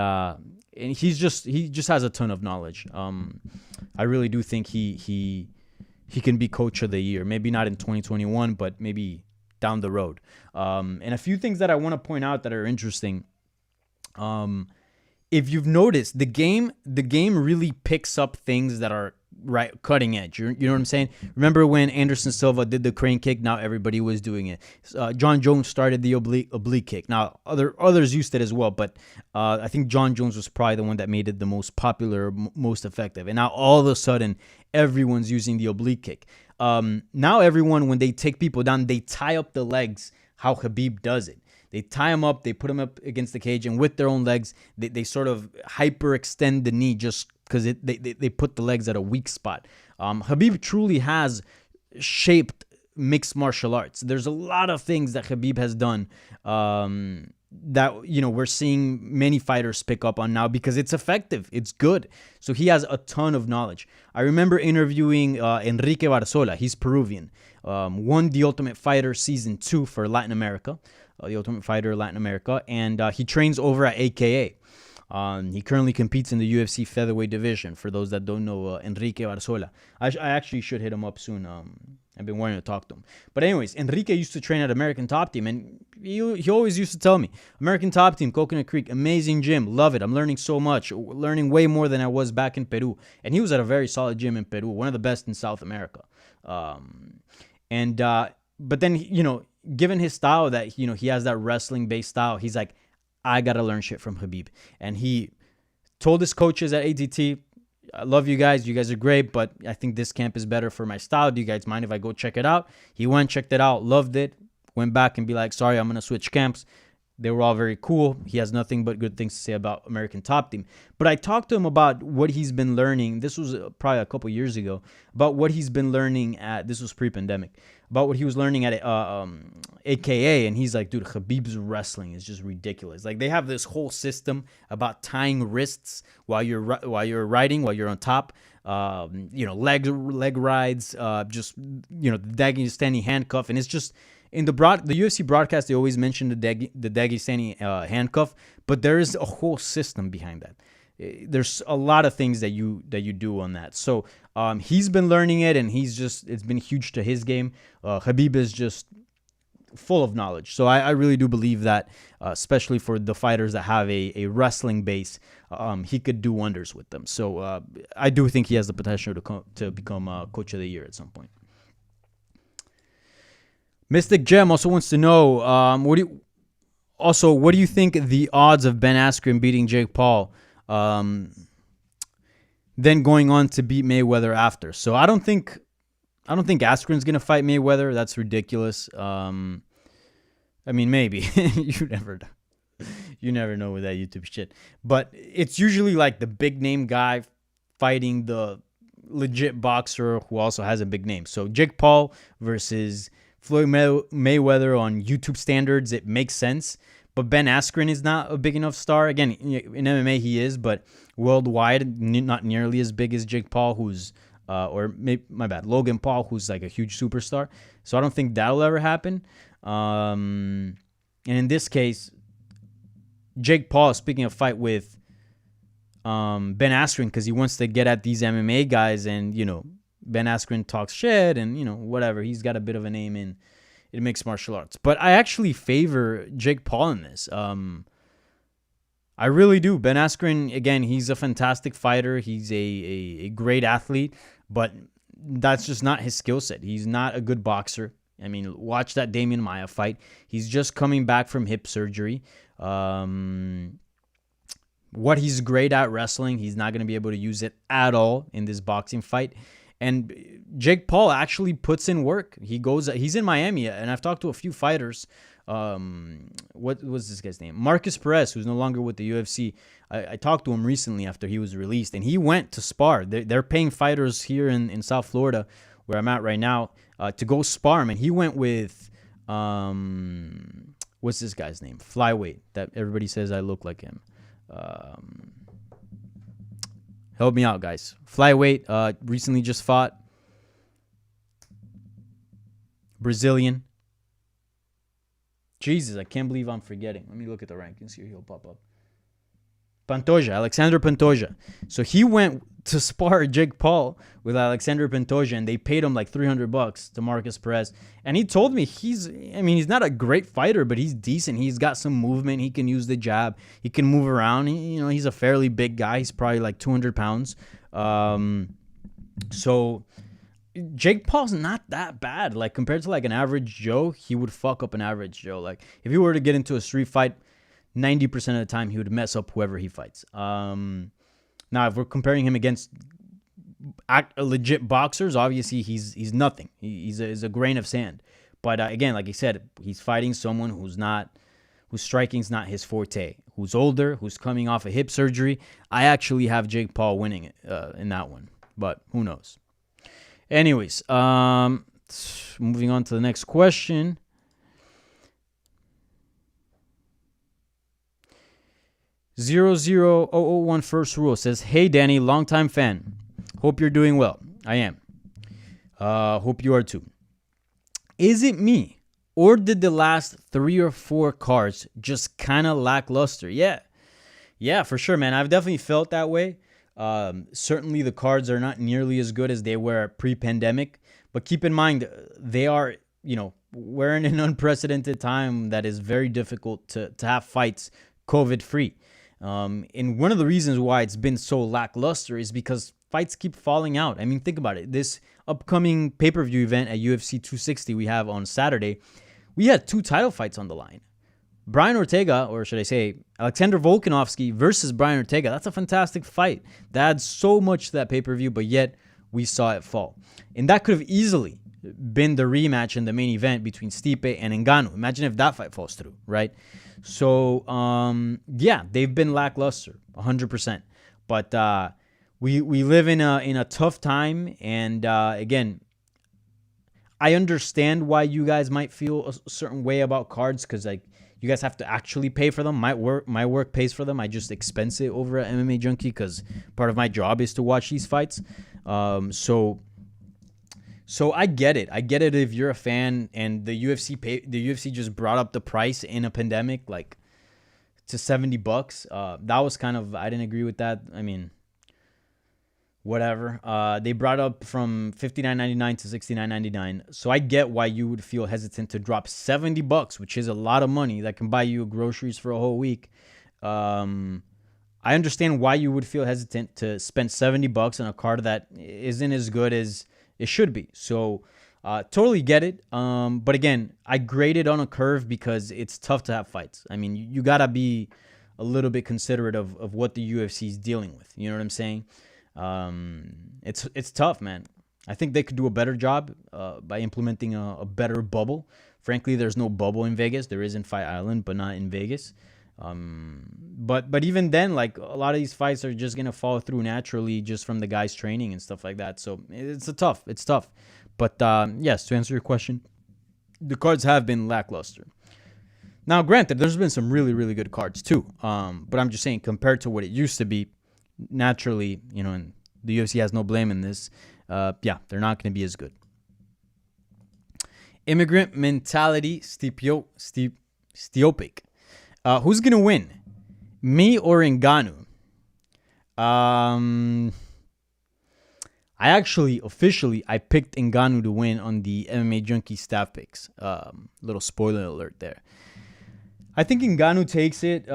he just has a ton of knowledge. I really do think he can be coach of the year. Maybe not in 2021, but maybe down the road. And a few things that I want to point out that are interesting. If you've noticed, the game really picks up things that are right cutting edge. You know what I'm saying? Remember when Anderson Silva did the crane kick? Now everybody was doing it. John Jones started the oblique kick. Now others used it as well, but I think John Jones was probably the one that made it the most popular, most effective. And now all of a sudden, everyone's using the oblique kick. Now everyone, when they take people down, they tie up the legs how Habib does it. They tie him up, they put him up against the cage, and with their own legs, they sort of hyperextend the knee just because they put the legs at a weak spot. Habib truly has shaped mixed martial arts. There's a lot of things that Habib has done that we're seeing many fighters pick up on now because it's effective, it's good. So he has a ton of knowledge. I remember interviewing Enrique Barzola. He's Peruvian. Won The Ultimate Fighter Season 2 for Latin America. The Ultimate Fighter Latin America, and he trains over at AKA. He currently competes in the UFC featherweight division. For those that don't know, Enrique Barzola. I actually should hit him up soon. I've been wanting to talk to him. But anyways, Enrique used to train at American Top Team, and he always used to tell me, American Top Team, Coconut Creek, amazing gym, love it. I'm learning so much, learning way more than I was back in Peru. And he was at a very solid gym in Peru, one of the best in South America. But then, given his style that, he has that wrestling-based style, he's like, I got to learn shit from Habib. And he told his coaches at ATT, I love you guys. You guys are great, but I think this camp is better for my style. Do you guys mind if I go check it out? He went, checked it out, loved it, went back and be like, sorry, I'm going to switch camps. They were all very cool. He has nothing but good things to say about American Top Team. But I talked to him about what he's been learning. This was probably a couple years ago. About what he's been learning this was pre-pandemic. About what he was learning at AKA. And he's like, dude, Habib's wrestling is just ridiculous. Like, they have this whole system about tying wrists while you're riding, while you're on top. Leg rides, the standing handcuff. And it's just... In the UFC broadcast, they always mention the Dagestani handcuff, but there is a whole system behind that. There's a lot of things that you do on that. So he's been learning it, and it's been huge to his game. Habib is just full of knowledge. So I really do believe that, especially for the fighters that have a wrestling base, he could do wonders with them. So I do think he has the potential to become Coach of the Year at some point. Mystic Gem also wants to know, what do you think the odds of Ben Askren beating Jake Paul, then going on to beat Mayweather after? So I don't think Askren's gonna fight Mayweather. That's ridiculous. I mean, maybe you never know with that YouTube shit. But it's usually like the big name guy fighting the legit boxer who also has a big name. So Jake Paul versus Floyd Mayweather on YouTube standards, it makes sense. But Ben Askren is not a big enough star. Again, in MMA he is, but worldwide, not nearly as big as Jake Paul, Logan Paul, who's like a huge superstar. So I don't think that'll ever happen. And in this case, Jake Paul is speaking a fight with Ben Askren because he wants to get at these MMA guys, and Ben Askren talks shit and, whatever. He's got a bit of a name in mixed martial arts. But I actually favor Jake Paul in this. I really do. Ben Askren, again, he's a fantastic fighter. He's a great athlete, but that's just not his skill set. He's not a good boxer. I mean, watch that Damian Maia fight. He's just coming back from hip surgery. What he's great at, wrestling, he's not going to be able to use it at all in this boxing fight. And Jake Paul actually puts in work. He's in Miami, and I've talked to a few fighters. What was this guy's name? Marcus Perez, who's no longer with the UFC. I talked to him recently after he was released, and he went to spar. They're paying fighters here in South Florida, where I'm at right now, to go spar him. And he went with, what's this guy's name? Flyweight, that everybody says I look like him. Help me out, guys. Flyweight, recently just fought. Brazilian. Jesus, I can't believe I'm forgetting. Let me look at the rankings here. He'll pop up. Pantoja, Alexander Pantoja. So he went to spar Jake Paul with Alexander Pantoja, and they paid him like $300 to Marcus Perez. And he told me he's not a great fighter, but he's decent. He's got some movement. He can use the jab. He can move around. He's a fairly big guy. He's probably like 200 pounds. So Jake Paul's not that bad. Like, compared to like an average Joe, he would fuck up an average Joe. Like, if he were to get into a street fight, 90% of the time he would mess up whoever he fights. Now, if we're comparing him against legit boxers, obviously he's nothing. He's a grain of sand. But again, like I said, he's fighting someone whose striking's not his forte, who's older, who's coming off a hip surgery. I actually have Jake Paul winning in that one, but who knows? Anyways, moving on to the next question. 00001 First Rule says, "Hey Danny, longtime fan. Hope you're doing well. I am. Hope you are too. Is it me, or did the last 3 or 4 cards just kind of lackluster?" Yeah, for sure, man. I've definitely felt that way. Certainly the cards are not nearly as good as they were pre-pandemic, but keep in mind they are, we're in an unprecedented time that is very difficult to have fights COVID-free. And one of the reasons why it's been so lackluster is because fights keep falling out. I mean, think about it. This upcoming pay-per-view event at UFC 260 we have on Saturday, we had 2 title fights on the line. Brian Ortega, or should I say Alexander Volkanovski versus Brian Ortega. That's a fantastic fight. That adds so much to that pay-per-view, but yet we saw it fall. And that could have easily been the rematch in the main event between Stipe and Ngannou. Imagine if that fight falls through, right? So, yeah, they've been lackluster, 100%. But we live in a tough time, and again, I understand why you guys might feel a certain way about cards, because like you guys have to actually pay for them. My work pays for them. I just expense it over at MMA Junkie because part of my job is to watch these fights. So I get it. I get it if you're a fan and the UFC just brought up the price in a pandemic like to $70. That was kind of, I didn't agree with that. I mean, whatever. They brought up from $59.99 to $69.99. So I get why you would feel hesitant to drop $70, which is a lot of money that can buy you groceries for a whole week. I understand why you would feel hesitant to spend $70 on a card that isn't as good as it should be. So totally get it. But again, I grade it on a curve because it's tough to have fights. I mean, you got to be a little bit considerate of what the UFC is dealing with. You know what I'm saying? It's tough, man. I think they could do a better job by implementing a better bubble. Frankly, there's no bubble in Vegas. There is in Fight Island, but not in Vegas. But even then, like a lot of these fights are just gonna fall through naturally just from the guys training and stuff like that. So it's tough. But yes, to answer your question, the cards have been lackluster. Now, granted, there's been some really, really good cards too. But I'm just saying, compared to what it used to be, naturally, you know, and the UFC has no blame in this. Yeah, they're not going to be as good. Immigrant mentality, Stiopic. Who's going to win? Me or Ngannou? I picked Ngannou to win on the MMA Junkie staff picks. Little spoiler alert there. I think Ngannou takes it.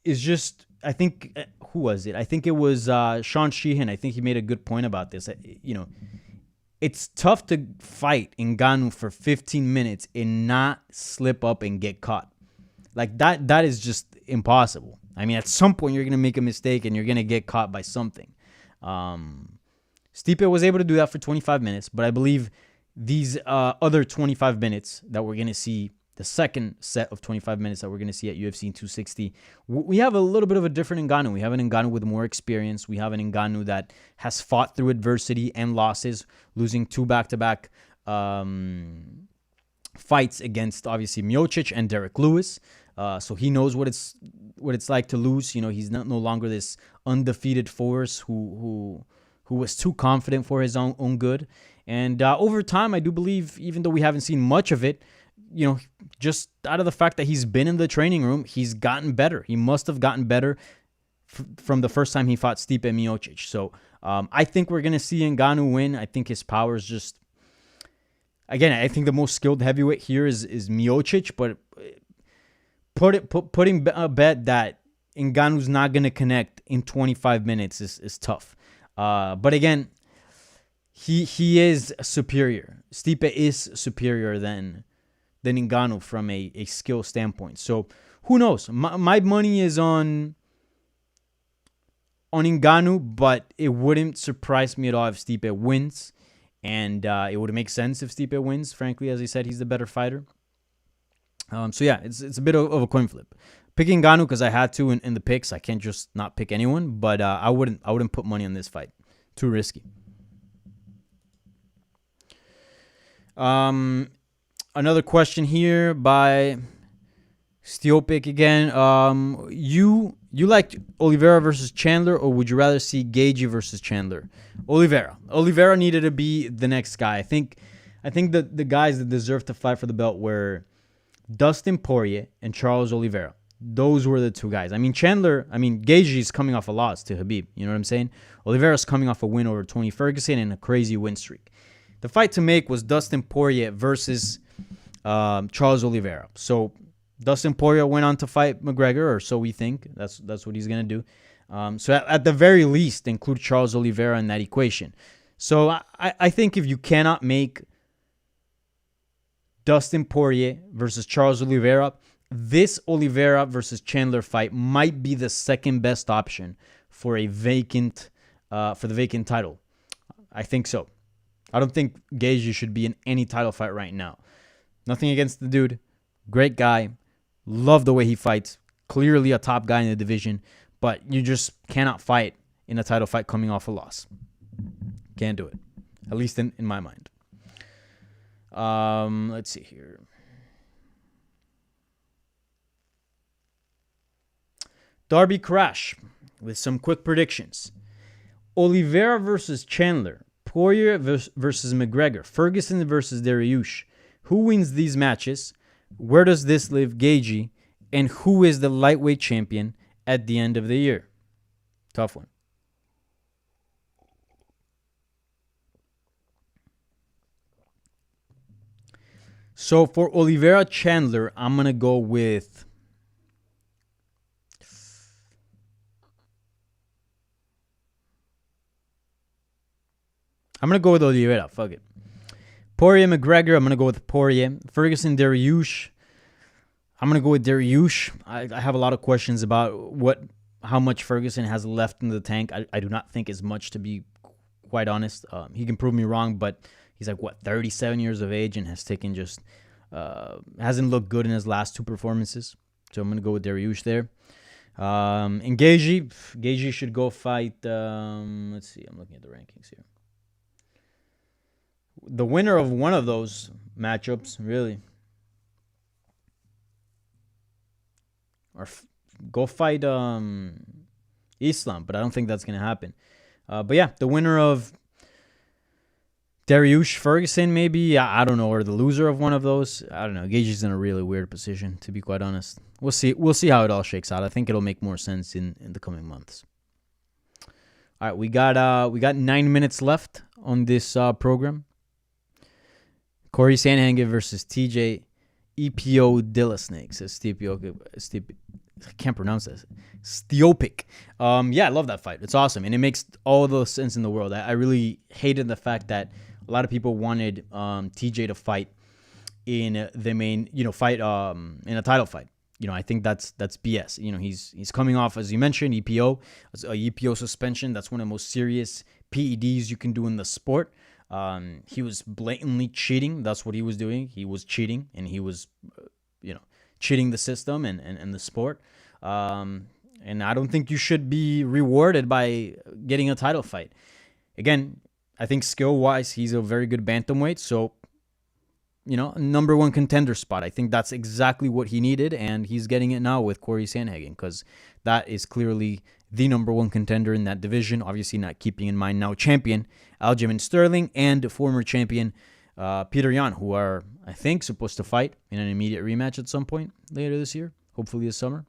Is just, I think, who was it? I think it was Sean Sheehan. I think he made a good point about this. You know, it's tough to fight Ngannou for 15 minutes and not slip up and get caught. Like that is just impossible. I mean, at some point you're going to make a mistake and you're going to get caught by something. Stipe was able to do that for 25 minutes, but I believe these other 25 minutes that we're going to see, the second set of 25 minutes that we're going to see at UFC 260, we have a little bit of a different Ngannou. We have an Ngannou with more experience. We have an Ngannou that has fought through adversity and losses, losing 2 back-to-back fights against, obviously, Miocic and Derek Lewis. So he knows what it's like to lose. You know, he's no longer this undefeated force who was too confident for his own good. And over time, I do believe, even though we haven't seen much of it, you know, just out of the fact that he's been in the training room, he's gotten better. He must have gotten better from the first time he fought Stipe Miocic. So I think we're going to see Ngannou win. I think his power is just, again, I think the most skilled heavyweight here is Miocic, but putting a bet that Ngannou's not going to connect in 25 minutes is tough. But again, he is superior. Stipe is superior than Ngannou from a skill standpoint. So who knows? My money is on Ngannou, but it wouldn't surprise me at all if Stipe wins. And it would make sense if Stipe wins. Frankly, as I said, he's the better fighter. So yeah, it's a bit of a coin flip. Picking Ngannou because I had to in the picks. I can't just not pick anyone, but I wouldn't put money on this fight. Too risky. Another question here by Stiopic again. You liked Oliveira versus Chandler, or would you rather see Gaethje versus Chandler? Oliveira. Oliveira needed to be the next guy. I think that the guys that deserve to fight for the belt were Dustin Poirier and Charles Oliveira. Those were the two guys. Gaethje is coming off a loss to Habib. You know what I'm saying? Oliveira's coming off a win over Tony Ferguson and a crazy win streak. The fight to make was Dustin Poirier versus Charles Oliveira. So Dustin Poirier went on to fight McGregor, or so we think. That's what he's going to do. So at the very least, include Charles Oliveira in that equation. So I think if you cannot make Dustin Poirier versus Charles Oliveira, this Oliveira versus Chandler fight might be the second best option for the vacant title. I think so. I don't think Gaethje should be in any title fight right now. Nothing against the dude. Great guy. Love the way he fights. Clearly a top guy in the division. But you just cannot fight in a title fight coming off a loss. Can't do it. At least in my mind. Let's see here. Darby Crash with some quick predictions. Oliveira versus Chandler. Poirier versus McGregor. Ferguson versus Dariush. Who wins these matches? Where does this leave Gaethje? And who is the lightweight champion at the end of the year? Tough one. So for Oliveira Chandler, I'm going to go with... Oliveira. Fuck it. Poirier McGregor, I'm going to go with Poirier. Ferguson Dariush, I'm going to go with Dariush. I have a lot of questions about how much Ferguson has left in the tank. I do not think as much, to be quite honest. He can prove me wrong, but he's like, 37 years of age and has taken hasn't looked good in his last two performances. So I'm going to go with Dariush there. And Gaethje should go fight, let's see, I'm looking at the rankings here. The winner of one of those matchups, really. Or go fight Islam, but I don't think that's going to happen. But yeah, the winner of Dariush Ferguson, maybe. I don't know. Or the loser of one of those. I don't know. Gaethje's in a really weird position, to be quite honest. We'll see. We'll see how it all shakes out. I think it'll make more sense in the coming months. All right, we got 9 minutes left on this program. Corey Sandhagen versus TJ EPO Dillasnake. Says Stipe. I can't pronounce this. Stiopic. Yeah, I love that fight. It's awesome. And it makes all the sense in the world. I really hated the fact that a lot of people wanted TJ to fight in the main, in a title fight. I think that's BS. He's coming off, as you mentioned, EPO. A EPO suspension. That's one of the most serious PEDs you can do in the sport. He was blatantly cheating. That's what he was doing. He was cheating, and he was, cheating the system and the sport. And I don't think you should be rewarded by getting a title fight. Again, I think skill-wise, he's a very good bantamweight. So, number one contender spot. I think that's exactly what he needed, and he's getting it now with Corey Sandhagen, because that is clearly the number one contender in that division. Obviously, not keeping in mind now champion Aljamain Sterling and former champion Peter Yan, who are, I think, supposed to fight in an immediate rematch at some point later this year, hopefully this summer.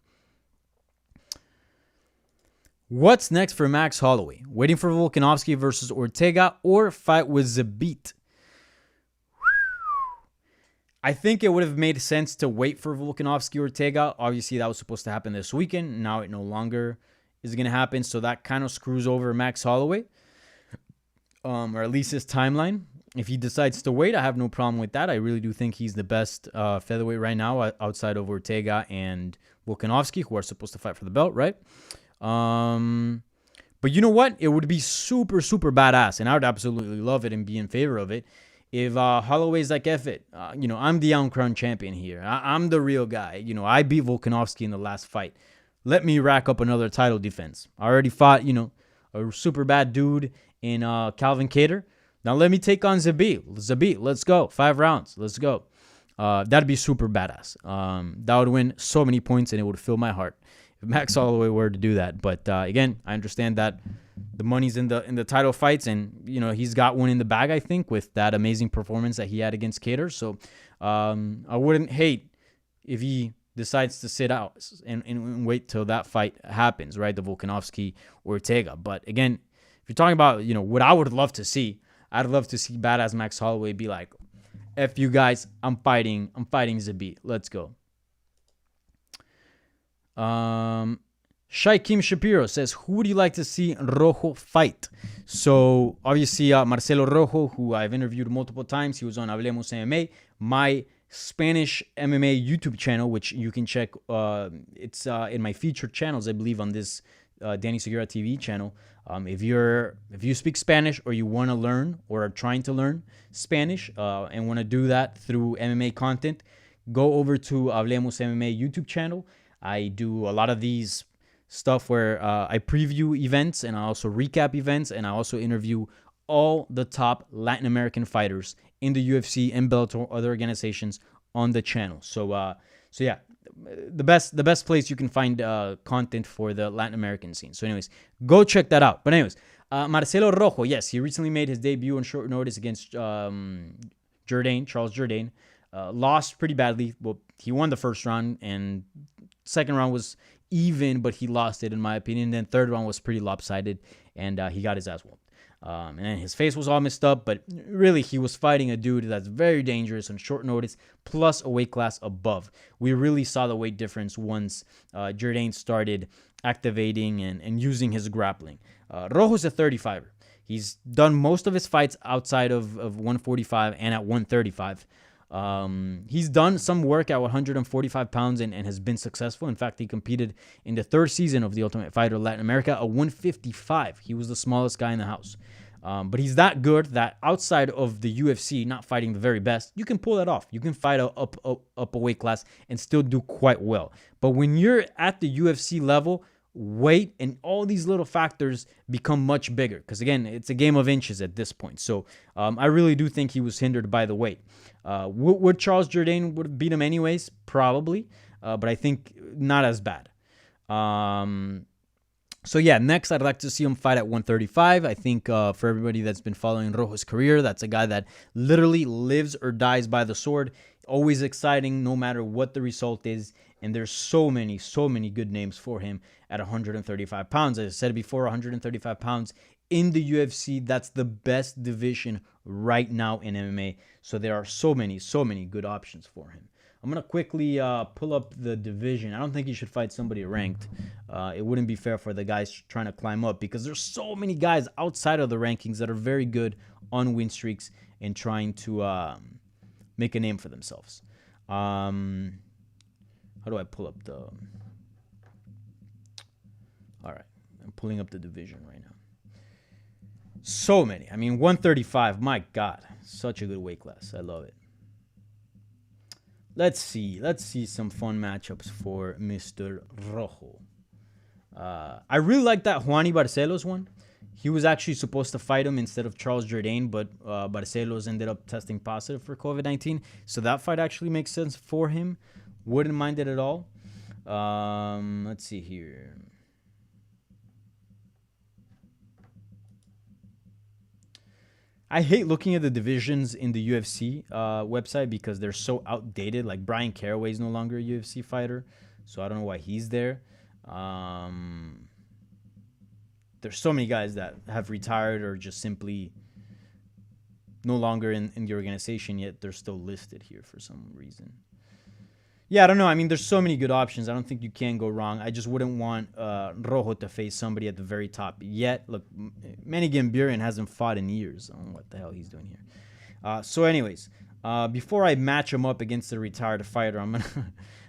What's next for Max Holloway? Waiting for Volkanovski versus Ortega or fight with Zabit? I think it would have made sense to wait for Volkanovski Ortega. Obviously, that was supposed to happen this weekend. Now it no longer is going to happen, so that kind of screws over Max Holloway, or at least his timeline. If he decides to wait, I have no problem with that. I really do think he's the best featherweight right now outside of Ortega and Volkanovski, who are supposed to fight for the belt, right? But you know what? It would be super, super badass, and I would absolutely love it and be in favor of it if Holloway's like, F it. I'm the uncrowned champion here. I'm the real guy. I beat Volkanovski in the last fight. Let me rack up another title defense. I already fought, a super bad dude in Calvin Kattar. Now let me take on Zabit. Let's go. 5 rounds. Let's go. That'd be super badass. That would win so many points, and it would fill my heart if Max Holloway were to do that. But again, I understand that the money's in the title fights, and he's got one in the bag, I think, with that amazing performance that he had against Kattar. So I wouldn't hate if he decides to sit out and wait till that fight happens, right? The Volkanovski Ortega. But again, if you're talking about what I would love to see, I'd love to see badass Max Holloway be like, F you guys. I'm fighting Zabit. Let's go. Shaikim Shapiro says, who would you like to see Rojo fight? So, obviously, Marcelo Rojo, who I've interviewed multiple times. He was on Hablemos MMA, my Spanish MMA YouTube channel, which you can check. It's in my featured channels, I believe, on this Danny Segura TV channel. If you speak Spanish or you want to learn or are trying to learn Spanish and want to do that through MMA content, go over to Hablemos MMA YouTube channel. I do a lot of these stuff where I preview events and I also recap events, and I also interview all the top Latin American fighters in the UFC and Bellator, other organizations on the channel. So yeah, the best place you can find content for the Latin American scene. So anyways, go check that out. But anyways, Marcelo Rojo, yes, he recently made his debut on short notice against Charles Jourdain. Lost pretty badly. Well, he won the first round, and second round was even, but he lost it in my opinion. And then third round was pretty lopsided, and he got his ass whooped. And then his face was all messed up, but really he was fighting a dude that's very dangerous on short notice, plus a weight class above. We really saw the weight difference once Jourdain started activating and using his grappling. Rojo's a 35er. He's done most of his fights outside of 145 and at 135. He's done some work at 145 pounds and has been successful. In fact, he competed in the third season of The Ultimate Fighter Latin America at 155. He was the smallest guy in the house. But he's that good that outside of the UFC, not fighting the very best, you can pull that off. You can fight up a weight class and still do quite well. But when you're at the UFC level, weight and all these little factors become much bigger, because again, it's a game of inches at this point. So I really do think he was hindered by the weight. Would Charles Jourdain would have beat him anyways? Probably, but I think not as bad. So yeah, next I'd like to see him fight at 135. I think for everybody that's been following Rojo's career, that's a guy that literally lives or dies by the sword. Always exciting no matter what the result is. And there's so many good names for him at 135 pounds. As I said before, 135 pounds in the UFC, that's the best division right now in MMA. So there are so many good options for him. I'm going to quickly pull up the division. I don't think he should fight somebody ranked. It wouldn't be fair for the guys trying to climb up, because there's so many guys outside of the rankings that are very good on win streaks and trying to make a name for themselves. How do I pull up the... All right. I'm pulling up the division right now. So many. I mean, 135. My God. Such a good weight class. I love it. Let's see some fun matchups for Mr. Rojo. I really like that Juani Barcelos one. He was actually supposed to fight him instead of Charles Jourdain, but Barcelos ended up testing positive for COVID-19. So that fight actually makes sense for him. Wouldn't mind it at all. Let's see here. I hate looking at the divisions in the UFC website because they're so outdated. Like Brian Caraway is no longer a UFC fighter, so I don't know why he's there. There's so many guys that have retired or just simply no longer in the organization, yet they're still listed here for some reason. Yeah, I don't know. I mean, there's so many good options. I don't think you can go wrong. I just wouldn't want Rojo to face somebody at the very top yet. Look, Manny Gambirian hasn't fought in years. I don't know what the hell he's doing here. So anyways, before I match him up against a retired fighter, I'm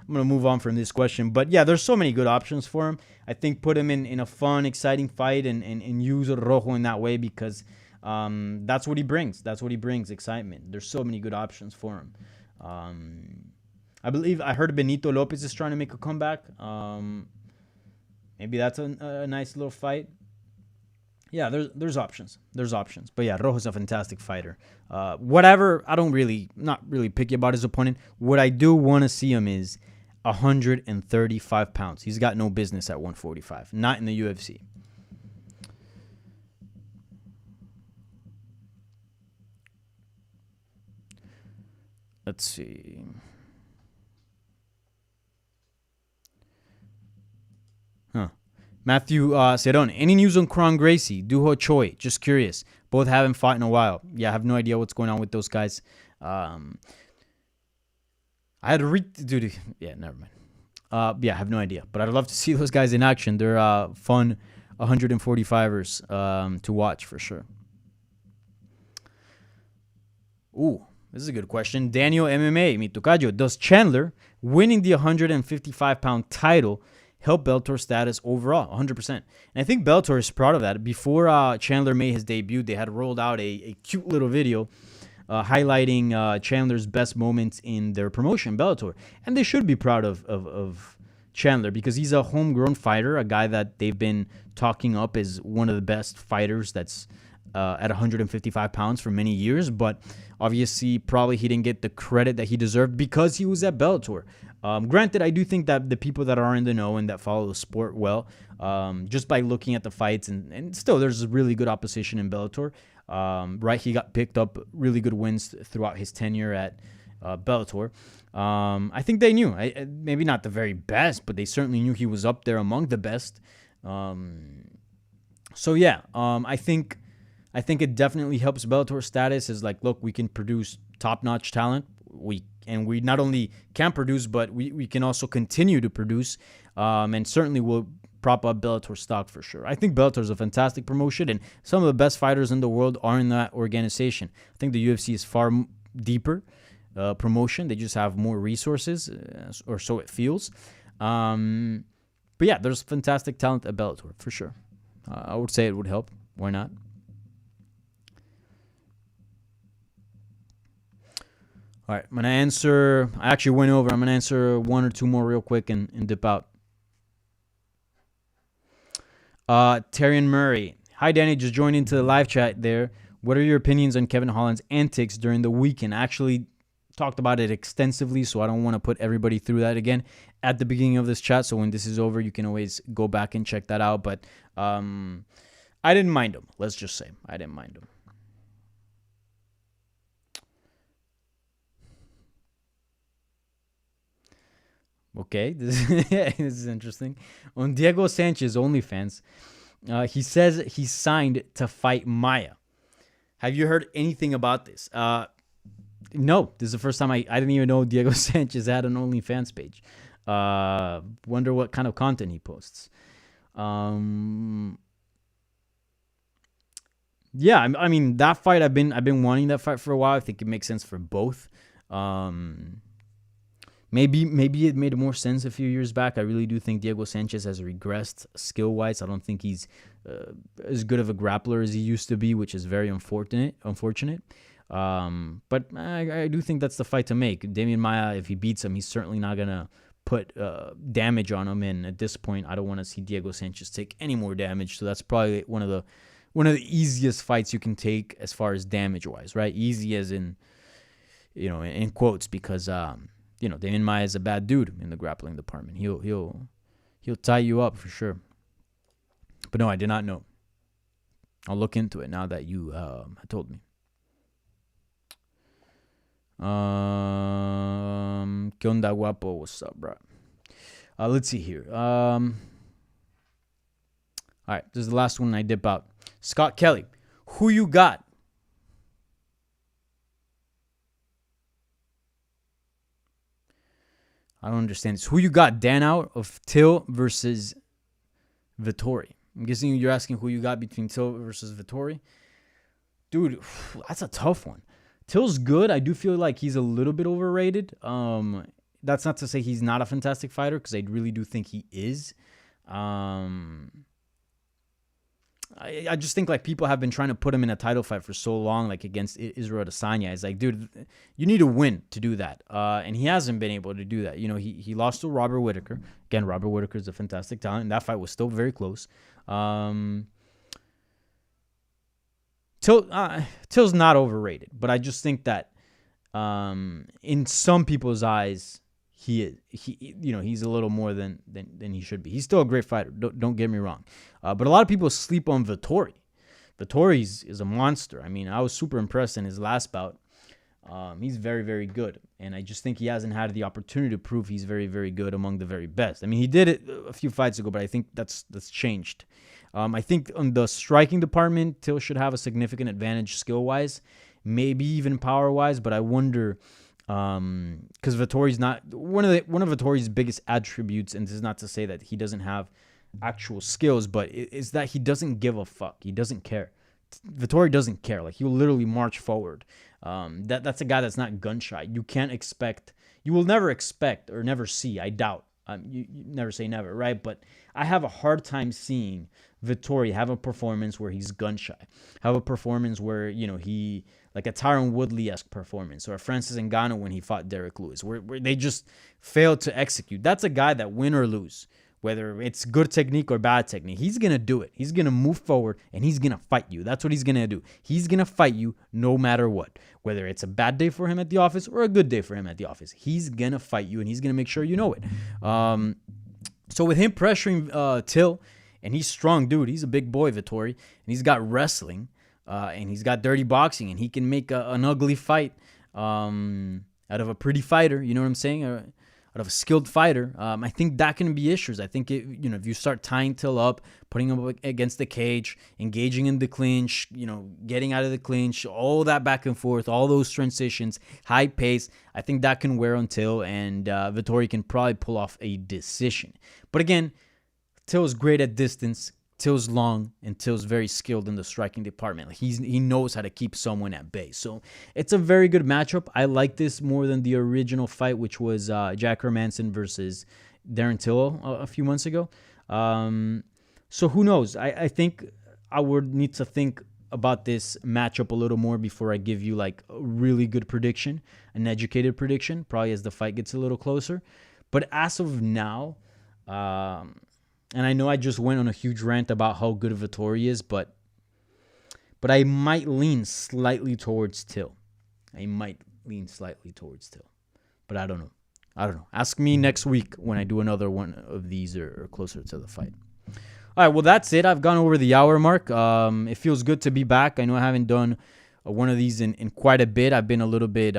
gonna move on from this question. But yeah, there's so many good options for him. I think put him in a fun, exciting fight and use Rojo in that way, because that's what he brings. That's what he brings, excitement. There's so many good options for him. I believe I heard Benito Lopez is trying to make a comeback. Maybe that's a nice little fight. Yeah, there's options. There's options. But yeah, Rojo's a fantastic fighter. Whatever, not really picky about his opponent. What I do want to see him is 135 pounds. He's got no business at 145. Not in the UFC. Let's see. Matthew Cerón, any news on Kron Gracie, Duho Choi? Just curious. Both haven't fought in a while. Yeah, I have no idea what's going on with those guys. I had to dude. Yeah, never mind. Yeah, I have no idea, but I'd love to see those guys in action. They're fun 145ers to watch for sure. Ooh, this is a good question. Daniel MMA, mi tocayo, does Chandler winning the 155-pound title help Bellator status overall? 100%. And I think Bellator is proud of that. Before Chandler made his debut, they had rolled out a cute little video highlighting Chandler's best moments in their promotion, Bellator. And they should be proud of Chandler because he's a homegrown fighter, a guy that they've been talking up as one of the best fighters that's at 155 pounds for many years. But obviously, probably he didn't get the credit that he deserved because he was at Bellator. Granted, I do think that the people that are in the know and that follow the sport well, just by looking at the fights, and still there's really good opposition in Bellator. Right, he got picked up really good wins throughout his tenure at Bellator. I think they knew, maybe not the very best, but they certainly knew he was up there among the best. So yeah, I think it definitely helps Bellator status. Is like, look, we can produce top-notch talent. We not only can produce, but we can also continue to produce, and certainly will prop up Bellator stock for sure. I think Bellator is a fantastic promotion, and some of the best fighters in the world are in that organization. I think the UFC is far deeper promotion. They just have more resources, or so it feels. But yeah, there's fantastic talent at Bellator for sure. I would say it would help. Why not? All right, I'm going to answer. I actually went over. I'm going to answer one or two more real quick and dip out. Tyrion Murray. Hi, Danny. Just joined into the live chat there. What are your opinions on Kevin Holland's antics during the weekend? I actually talked about it extensively, so I don't want to put everybody through that again at the beginning of this chat. So when this is over, you can always go back and check that out. But I didn't mind him. Let's just say I didn't mind him. Okay, this is interesting. On Diego Sanchez OnlyFans, he says he signed to fight Maya. Have you heard anything about this? No, this is the first time I didn't even know Diego Sanchez had an OnlyFans page. Wonder what kind of content he posts. Yeah, I mean that fight. I've been wanting that fight for a while. I think it makes sense for both. Maybe it made more sense a few years back. I really do think Diego Sanchez has regressed skill-wise. I don't think he's as good of a grappler as he used to be, which is very unfortunate. But I do think that's the fight to make. Damian Maia, if he beats him, he's certainly not going to put damage on him. And at this point, I don't want to see Diego Sanchez take any more damage. So that's probably one of the easiest fights you can take as far as damage-wise, right? Easy as in, in quotes, because Damian Maia is a bad dude in the grappling department. He'll tie you up for sure. But no, I did not know. I'll look into it now that you told me. ¿Qué onda, guapo? What's up, bro? Let's see here. All right, this is the last one I dip out. Scott Kelly, who you got? I don't understand this. Who you got? Dan out of Till versus Vettori. I'm guessing you're asking who you got between Till versus Vettori. Dude, that's a tough one. Till's good. I do feel like he's a little bit overrated. That's not to say he's not a fantastic fighter, because I really do think he is. I just think like people have been trying to put him in a title fight for so long, like against Israel Adesanya. It's like, dude, you need to win to do that. And he hasn't been able to do that. He lost to Robert Whittaker. Again, Robert Whittaker is a fantastic talent, and that fight was still very close. Till's not overrated, but I just think that in some people's eyes, he's a little more than he should be. He's still a great fighter. Don't get me wrong. But a lot of people sleep on Vettori. Vettori is a monster. I mean, I was super impressed in his last bout. He's very, very good. And I just think he hasn't had the opportunity to prove he's very, very good among the very best. I mean, he did it a few fights ago, but I think that's changed. I think on the striking department, Till should have a significant advantage skill-wise. maybe even power-wise, but I wonder, because Vettori's not one of Vettori's biggest attributes, and this is not to say that he doesn't have actual skills, but it's that he doesn't give a fuck. He doesn't care. Vettori doesn't care. Like, he'll literally march forward. That's a guy that's not gun shy. You will never expect or never see, I doubt. You never say never, right? But I have a hard time seeing Vettori have a performance where he's gun shy. Have a performance where, he, like a Tyron Woodley-esque performance, or a Francis Ngannou when he fought Derek Lewis, where they just failed to execute. That's a guy that, win or lose, whether it's good technique or bad technique, he's going to do it. He's going to move forward, and he's going to fight you. That's what he's going to do. He's going to fight you no matter what. Whether it's a bad day for him at the office or a good day for him at the office, he's going to fight you, and he's going to make sure you know it. So with him pressuring Till, and he's strong, dude. He's a big boy, Vettori, and he's got wrestling, and he's got dirty boxing, and he can make an ugly fight out of a pretty fighter. You know what I'm saying? Out of a skilled fighter. I think that can be issues. I think if you start tying Till up, putting him up against the cage, engaging in the clinch, getting out of the clinch, all that back and forth, all those transitions, high pace, I think that can wear on Till, and Vettori can probably pull off a decision. But again, Till's great at distance. Till's long, and Till's very skilled in the striking department. Like, he knows how to keep someone at bay. So it's a very good matchup. I like this more than the original fight, which was Jack Hermanson versus Darren Till a few months ago. So who knows? I think I would need to think about this matchup a little more before I give you like a really good prediction, an educated prediction, probably as the fight gets a little closer. But as of now, and I know I just went on a huge rant about how good Vettori is, but I might lean slightly towards Till. But I don't know. Ask me next week when I do another one of these or closer to the fight. All right, well, that's it. I've gone over the hour mark. It feels good to be back. I know I haven't done one of these in quite a bit. I've been a little bit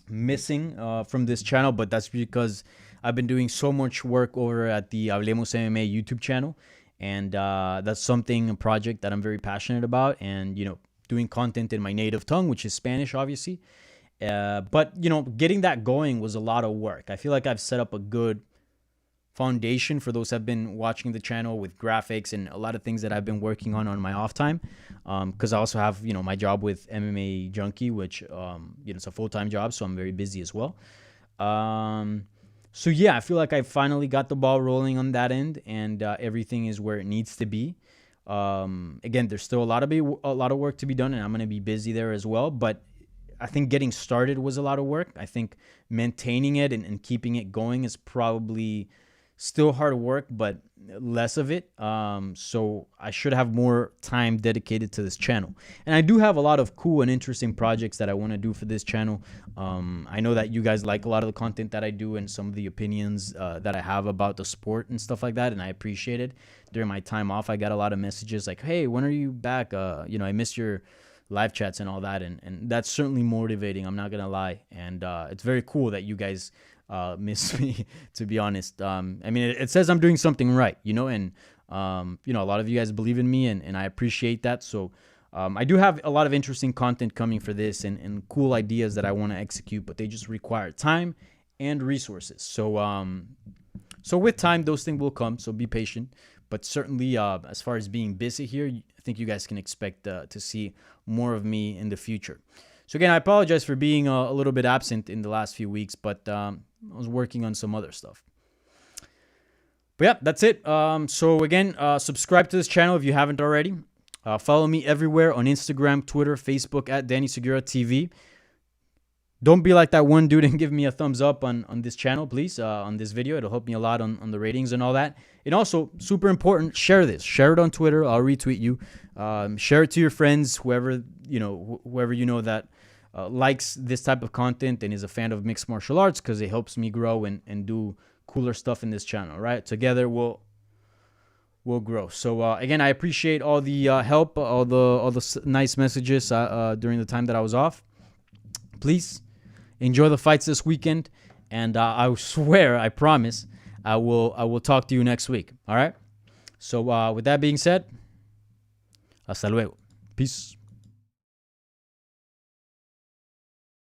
missing from this channel, but that's because I've been doing so much work over at the Hablemos MMA YouTube channel, and that's a project that I'm very passionate about, and, doing content in my native tongue, which is Spanish, obviously. But, getting that going was a lot of work. I feel like I've set up a good foundation for those who have been watching the channel with graphics and a lot of things that I've been working on my off time, because I also have, my job with MMA Junkie, which, it's a full-time job, so I'm very busy as well. So yeah, I feel like I finally got the ball rolling on that end, and everything is where it needs to be. Again, there's still a lot of work to be done, and I'm going to be busy there as well. But I think getting started was a lot of work. I think maintaining it and keeping it going is probably still hard work, but less of it. So I should have more time dedicated to this channel. And I do have a lot of cool and interesting projects that I want to do for this channel. I know that you guys like a lot of the content that I do and some of the opinions that I have about the sport and stuff like that, and I appreciate it. During my time off, I got a lot of messages like, hey, when are you back? I missed your live chats and all that, and that's certainly motivating, I'm not gonna lie. And it's very cool that you guys miss me, to be honest. I mean, it says I'm doing something right, and a lot of you guys believe in me, and I appreciate that. So I do have a lot of interesting content coming for this, and cool ideas that I want to execute, but they just require time and resources. So with time, those things will come, so be patient. But certainly, as far as being busy here, I think you guys can expect to see more of me in the future. So again, I apologize for being a little bit absent in the last few weeks, but I was working on some other stuff. But yeah, that's it. So again, subscribe to this channel if you haven't already. Follow me everywhere on Instagram, Twitter, Facebook at Danny Segura TV. Don't be like that one dude and give me a thumbs up on this channel, please, on this video. It'll help me a lot on the ratings and all that. And also, super important, share this. Share it on Twitter. I'll retweet you. Share it to your friends, whoever you know that likes this type of content and is a fan of mixed martial arts, because it helps me grow and do cooler stuff in this channel, right? Together, we'll grow. So again, I appreciate all the help, all the nice messages during the time that I was off. Please enjoy the fights this weekend, and I swear, I promise, I will talk to you next week. All right. So with that being said, hasta luego. Peace.